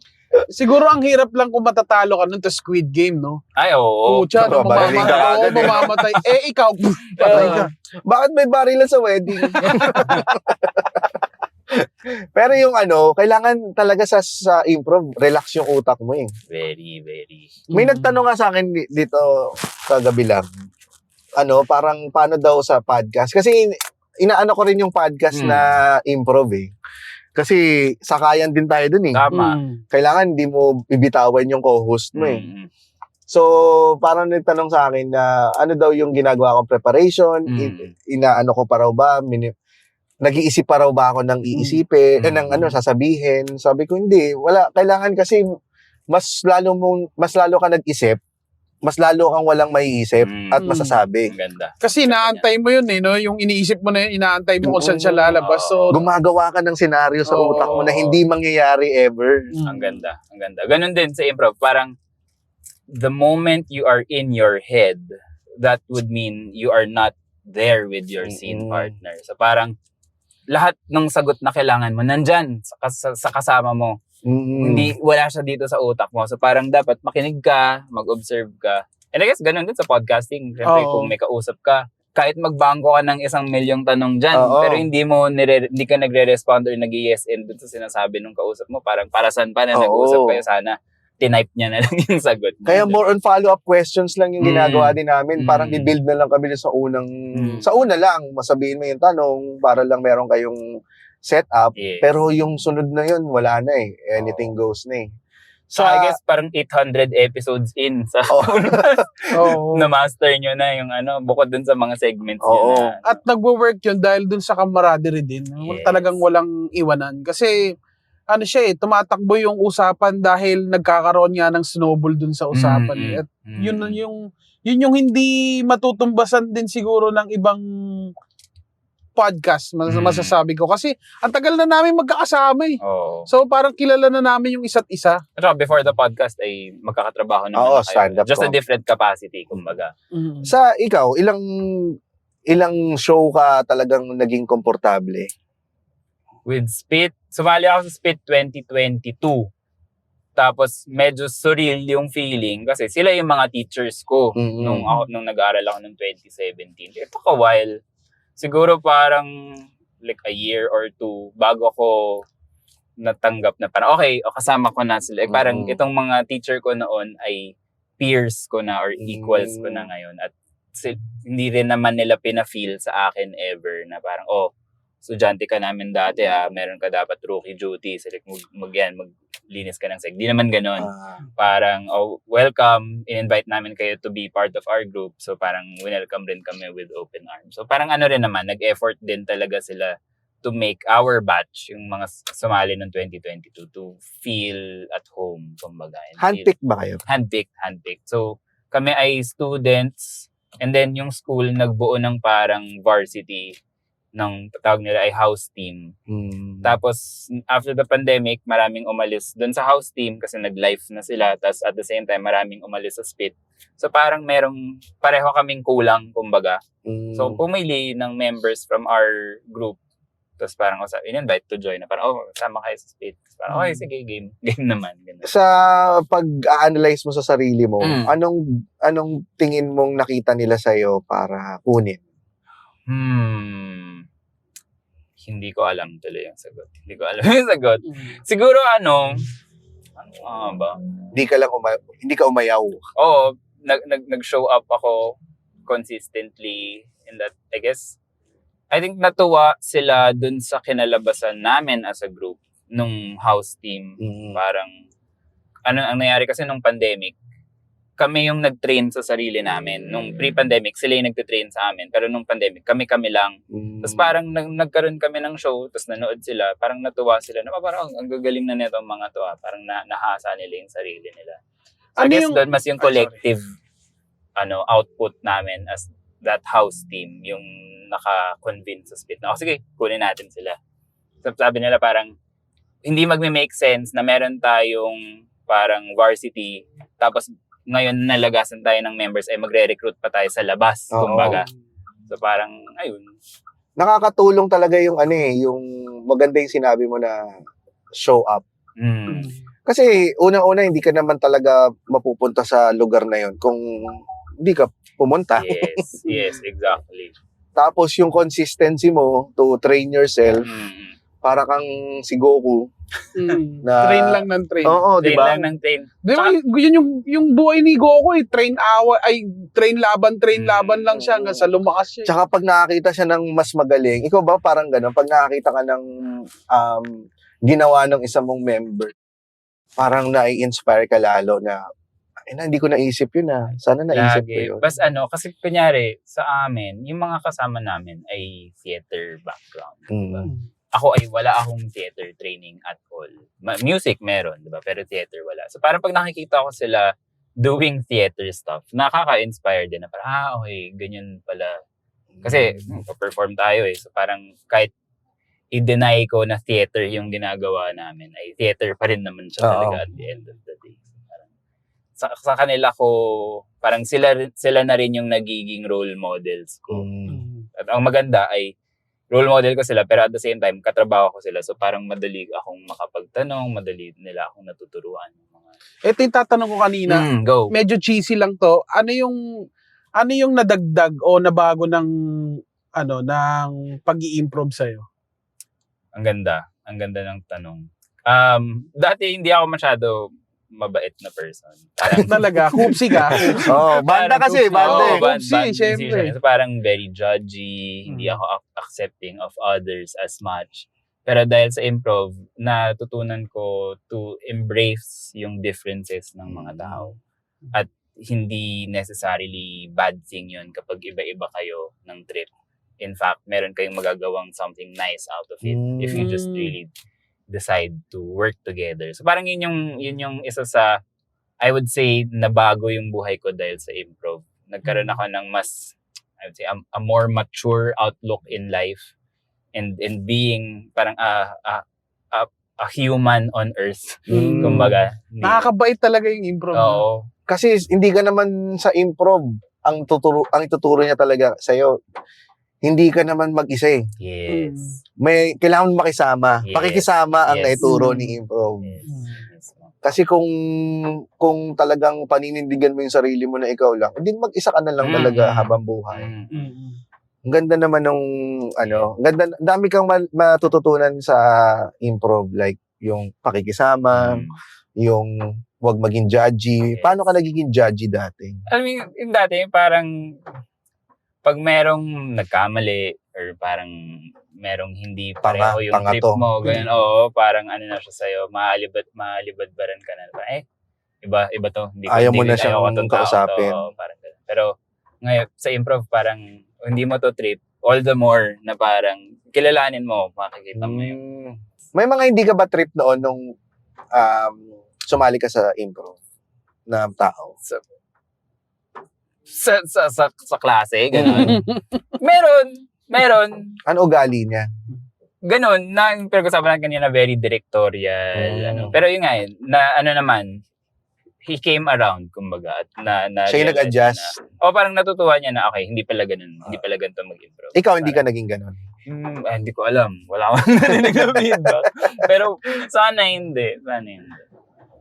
Speaker 3: Siguro ang hirap lang kung matatalo ka nun to Squid Game, no?
Speaker 1: Ay, oo.
Speaker 3: Pucha,
Speaker 2: Oo, bariling ka agad eh.
Speaker 3: mamamatay. Ikaw, patay ka.
Speaker 2: Bakit may barilan sa wedding? Pero yung kailangan talaga sa improv, relax yung utak mo eh.
Speaker 1: Very, very.
Speaker 2: May nagtanong nga sa akin dito kagabi lang. Parang paano daw sa podcast? Kasi inaano ko rin yung podcast na improv eh. Kasi sakayan din tayo dun eh.
Speaker 1: Tama.
Speaker 2: Kailangan hindi mo bibitawan yung co-host mo eh.
Speaker 1: Mm.
Speaker 2: So, parang nagtanong sa akin na ano daw yung ginagawa kong preparation, inaano ko pa raw ba, nag-iisip pa raw ba ako ng iisipin, ng sasabihin. Sabi ko, hindi. Wala. Kailangan kasi mas lalo ka nag-isip, mas lalo kang walang maiisip at masasabi.
Speaker 1: Ang ganda.
Speaker 3: Kasi inaantay mo yun no? Yung iniisip mo na yun, inaantay mo kung saan siya lalabas. So,
Speaker 2: Gumagawa ka ng senaryo sa
Speaker 3: Oo.
Speaker 2: utak mo na hindi mangyayari ever.
Speaker 1: Ang ganda. Ang ganda. Ganun din sa improv. Parang, the moment you are in your head, that would mean you are not there with your scene partner. So parang, lahat ng sagot na kailangan mo, nandyan sa kasama mo. Wala siya dito sa utak mo. So parang dapat makinig ka, mag-observe ka. And I guess ganun din sa podcasting. Siyempre,
Speaker 3: Oo.
Speaker 1: kung may kausap ka, kahit magbangko ka ng 1,000,000 tanong dyan,
Speaker 2: Oo.
Speaker 1: pero hindi ka nagre-respond or nag-yes and dun sa sinasabi ng kausap mo, parang para saan pa na
Speaker 2: Oo.
Speaker 1: nag-usap kayo, sana tinype niya na lang yung sagot mo.
Speaker 2: Kaya more on follow-up questions lang yung ginagawa din namin. Parang
Speaker 1: Mm.
Speaker 2: i-build na lang kami sa sa una lang, masabihin mo yung tanong para lang meron kayong setup.
Speaker 1: Yes.
Speaker 2: Pero yung sunod na yun, wala na eh. Anything goes na eh.
Speaker 1: So, I guess parang 800 episodes in sa
Speaker 3: Oo.
Speaker 1: na-master nyo na yung bukod dun sa mga segments
Speaker 2: Oo.
Speaker 1: nyo na.
Speaker 3: At nagwo-work yun dahil dun sa camaraderie din.
Speaker 1: Yes.
Speaker 3: Talagang walang iwanan. Kasi, tumatakbo yung usapan dahil nagkakaroon nga ng snowball dun sa usapan. At yun yung hindi matutumbasan din siguro ng ibang podcast, masasabi ko. Kasi, ang tagal na namin magkakasama eh.
Speaker 1: Oo.
Speaker 3: So, parang kilala na namin yung isa't isa.
Speaker 1: At saka before the podcast ay magkakatrabaho naman
Speaker 2: Oo,
Speaker 1: na kayo.
Speaker 2: stand-up
Speaker 1: Just a
Speaker 2: ko.
Speaker 1: different capacity, kumbaga.
Speaker 2: Sa ikaw, ilang show ka talagang naging komportable?
Speaker 1: With Spit, sumali ako sa Spit 2022. Tapos medyo surreal yung feeling kasi sila yung mga teachers ko nung nag-aaral ako noong 2017. It took a while. Siguro parang like a year or two bago ako natanggap na parang okay, kasama ko na sila. Parang itong mga teacher ko noon ay peers ko na or equals ko na ngayon. At hindi rin naman nila pina-feel sa akin ever na parang, estudyante ka namin dati meron ka dapat rookie duty. So like, maglinis ka ng seg. Di naman ganon. Parang, welcome, in-invite namin kayo to be part of our group. So parang, welcome rin kami with open arms. So parang rin naman, nag-effort din talaga sila to make our batch, yung mga sumali ng 2022, to feel at home, kumbaga.
Speaker 2: Handpick ba kayo?
Speaker 1: Handpicked. So kami ay students, and then yung school nagbuo ng parang varsity ng tawag nila ay house team.
Speaker 2: Mm.
Speaker 1: Tapos, after the pandemic, maraming umalis dun sa house team kasi nag-live na sila. Tapos, at the same time, maraming umalis sa spit. So, parang pareho kaming kulang, kumbaga. So, pumili ng members from our group. Tapos, parang in-invite to join na parang, sama kayo sa spit. Tapos, parang, okay, sige, game. Game naman. Ganun.
Speaker 2: Sa pag-analyze mo sa sarili mo,
Speaker 1: Mm.
Speaker 2: anong tingin mong nakita nila sa'yo para kunin?
Speaker 1: Hindi ko alam tuloy yung sagot. Hindi ko alam yung sagot. Siguro ano nga ba?
Speaker 2: Hindi ka umayaw.
Speaker 1: Oo, nag-show up ako consistently in that, I guess. I think natuwa sila dun sa kinalabasan namin as a group nung house team. Parang, ang nangyari kasi nung pandemic, kami yung nag-train sa sarili namin. Nung pre-pandemic, sila yung nag-train sa amin. Pero nung pandemic, kami lang. Tapos parang nagkaroon kami ng show, tapos nanood sila. Parang natuwa sila. Parang ang gagaling na nito mga to. Parang nahasa nila yung sarili nila. So I guess doon mas yung collective output namin as that house team, yung naka-convince sa spit na, sige, kunin natin sila. So, sabi nila parang, hindi magme-make sense na meron tayong parang varsity, tapos ngayon nalagasan tayo ng members ay magre-recruit pa tayo sa labas, kumbaga. So parang, ayun.
Speaker 2: Nakakatulong talaga yung yung maganda yung sinabi mo na show up. Kasi unang-una hindi ka naman talaga mapupunta sa lugar na yon kung hindi ka pumunta.
Speaker 1: Yes, exactly.
Speaker 2: Tapos yung consistency mo to train yourself, para kang si Goku. Na,
Speaker 3: train lang ng train.
Speaker 2: Oo, di
Speaker 1: Train
Speaker 2: ba?
Speaker 1: lang ng train.
Speaker 3: Di ba, yun yung buhay ni Goku train laban lang siya hanggang sa lumakas siya.
Speaker 2: Tsaka pag nakakita siya ng mas magaling, ikaw ba parang gano'n? Pag nakakita ka ng ginawa ng isang mong member, parang nai-inspire ka lalo na, hindi ko naisip yun Sana naisip ko yun.
Speaker 1: Bas kasi kunyari, sa amin, yung mga kasama namin ay theater background. Diba? Ako ay wala akong theater training at all. Music meron, di ba? Pero theater wala. So parang pag nakikita ko sila doing theater stuff, nakaka-inspire din na parang, okay, ganyan pala. Kasi perform tayo So parang kahit i-deny ko na theater yung ginagawa namin, ay theater pa rin naman siya talaga at the end of the day. Parang, sa kanila ko, parang sila na rin yung nagiging role models ko. At ang maganda ay role model ko sila, pero at the same time, katrabaho ko sila. So parang madali akong makapagtanong, madali nila akong natuturuan.
Speaker 3: Ito yung tatanong ko kanina.
Speaker 1: Go.
Speaker 3: Medyo cheesy lang to. Ano yung nadagdag o nabago ng pag-i-improve sa'yo?
Speaker 1: Ang ganda ng tanong. Dati hindi ako masyado mabait na person. Parang,
Speaker 3: Talaga, hoopsie ka.
Speaker 2: Banda kasi, banda.
Speaker 3: Hoopsie, syempre.
Speaker 1: So parang very judgy, hindi ako accepting of others as much. Pero dahil sa improv, natutunan ko to embrace yung differences ng mga tao. At hindi necessarily bad thing yun kapag iba-iba kayo ng trip. In fact, meron kayong magagawang something nice out of it if you just really decide to work together. So parang yun yung isa sa, I would say, nabago yung buhay ko dahil sa improv. Nagkaroon ako ng mas, I would say, a more mature outlook in life and being parang a human on earth. Kumbaga.
Speaker 3: Nakakabait talaga yung improv.
Speaker 1: Oo.
Speaker 2: Kasi hindi ka naman sa improv, ang ituturo niya talaga sa'yo, hindi ka naman mag-isa
Speaker 1: Yes.
Speaker 2: May kailangan mo makisama.
Speaker 1: Yes.
Speaker 2: Pakikisama ang
Speaker 1: Yes.
Speaker 2: naituro ni improv.
Speaker 1: Yes.
Speaker 2: Kasi kung talagang paninindigan mo yung sarili mo na ikaw lang, hindi mag-isa ka na lang talaga habang buhay. Ang ganda naman nung dami kang matututunan sa improv, like yung pakikisama, yung wag maging judgy.
Speaker 1: Yes.
Speaker 2: Paano ka nagiging judgy dati?
Speaker 1: I mean, yung dati, parang pag merong nagkamali or parang merong hindi pareho yung
Speaker 2: tanga
Speaker 1: trip
Speaker 2: to.
Speaker 1: mo, ganyan, parang na siya sa'yo, maalibad-baran ka na. Iba to.
Speaker 2: Ayaw mo na siyang
Speaker 1: ayoko tong tao
Speaker 2: kausapin.
Speaker 1: to. Parang ganun. Pero ngayon, sa improv, parang hindi mo to trip, all the more na parang kilalanin mo, makikita mo yung...
Speaker 2: May mga hindi ka ba trip noon nung sumali ka sa improv na tao?
Speaker 1: Sa klase, gano'n. Meron. Meron.
Speaker 2: Ano ugali niya?
Speaker 1: Ganon, na pinag-usapan natin kanina, very directorial. Pero yun nga na ano naman, he came around, kumbaga, at na
Speaker 2: Siya yung
Speaker 1: realize
Speaker 2: nag-adjust.
Speaker 1: na, parang natutuwa niya na, okay, hindi pala ganun, hindi pala ganito mag-improve.
Speaker 2: Ikaw, hindi ka naging ganon.
Speaker 1: Hindi ko alam. Wala akong narinig na feedback. Pero sana hindi.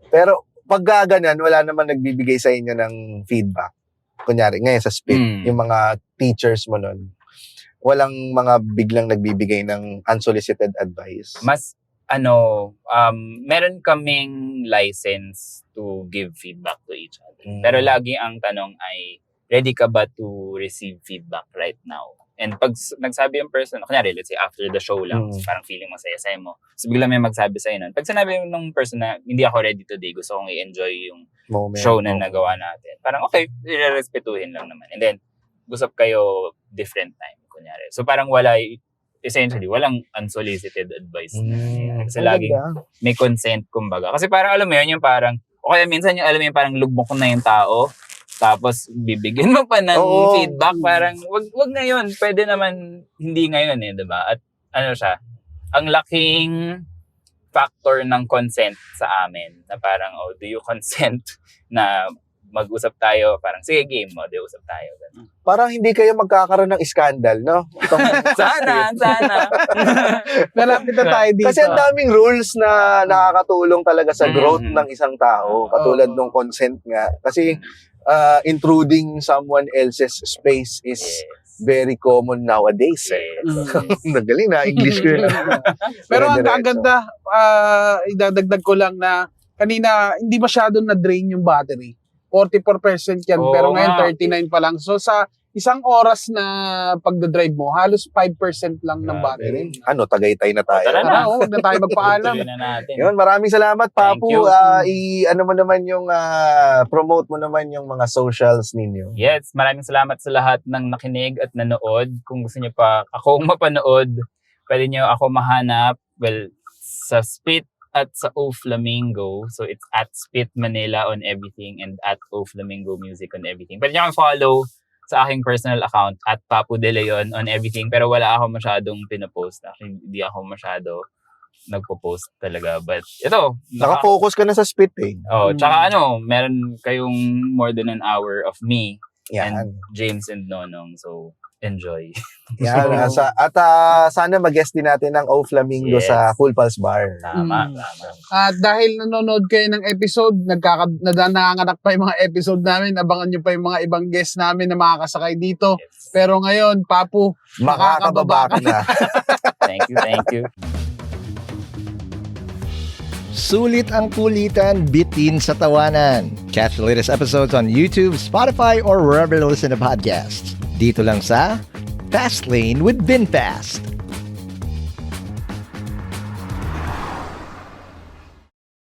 Speaker 2: Pero pag ganyan, wala naman nagbibigay sa inyo ng feedback. Kunyari, ngayon sa SPIT, yung mga teachers mo nun, walang mga biglang nagbibigay ng unsolicited advice.
Speaker 1: Mas, meron kaming license to give feedback to each other. Pero lagi ang tanong ay, ready ka ba to receive feedback right now? And pag nagsabi yung person, kunyari, let's say after the show lang, parang feeling masaya-saya mo. So bigla may magsabi sa'yo nun. Pag sinabi ng person na hindi ako ready today, gusto kong i-enjoy yung
Speaker 2: Moment.
Speaker 1: show na nagawa natin. Parang okay, i-respetuhin lang naman. And then, gusap kayo different time, kunyari. So parang essentially, walang unsolicited advice. Kasi laging may consent, kumbaga. Kasi parang alam mo yun, yung parang, o kaya minsan yung alam mo yung parang lugmok na yung tao, tapos bibigyan mo pa ng feedback, parang wag na yun. Pwede naman hindi ngayon diba? At ano siya, ang laking factor ng consent sa amin na parang, do you consent na mag-usap tayo? Parang, sige, game mo, usap tayo. Ganun.
Speaker 2: Parang hindi kayo magkakaroon ng scandal, no?
Speaker 1: Sana.
Speaker 3: Malapit na tayo dito.
Speaker 2: Kasi ang daming rules na nakakatulong talaga sa growth ng isang tao. Katulad ng consent nga. Kasi intruding someone else's space is very common nowadays. Nagaling na, English ko yun.
Speaker 3: Pero ang ganda, idadagdag ko lang na kanina hindi masyadong na-drain yung battery. 44% yan, pero ngayon 39 pa lang. So sa isang oras na pagdadrive mo, halos 5% lang ng battery.
Speaker 2: Ano, Tagaytay na tayo.
Speaker 1: Tara na.
Speaker 3: Huwag na tayo magpaalam.
Speaker 1: Tuloy na natin.
Speaker 2: Yun, maraming salamat, Papu.
Speaker 1: Thank you.
Speaker 2: Ano mo naman yung, promote mo naman yung mga socials ninyo.
Speaker 1: Yes, maraming salamat sa lahat ng nakinig at nanood. Kung gusto niyo pa akong mapanood, pwede niyo ako mahanap, sa Spit at sa O Flamingo. So it's at Spit Manila on everything and at O Flamingo Music on everything. Pwede niyo akong follow sa aking personal account at Papu De Leon on everything. Pero wala ako masyadong pinopost. Actually, hindi ako masyado nagpo-post talaga. But ito.
Speaker 2: Nakafocus ka na sa Spit eh.
Speaker 1: Tsaka meron kayong more than an hour of me
Speaker 2: Yan.
Speaker 1: and James and Nonong. So, enjoy.
Speaker 2: Yan. Sana mag-guest din natin ng O Flamingo sa Cool Pals Bar.
Speaker 1: Tama.
Speaker 3: At dahil nanonood kayo ng episode, nanganganak pa yung mga episode namin, abangan nyo pa yung mga ibang guests namin na makakasakay dito.
Speaker 1: Yes.
Speaker 3: Pero ngayon, Papu,
Speaker 2: Makakababa ka na.
Speaker 1: Thank you.
Speaker 4: Sulit ang kulitan, bitin sa tawanan. Catch the latest episodes on YouTube, Spotify, or wherever you listen to podcasts. Dito lang sa Fast Lane with VinFast.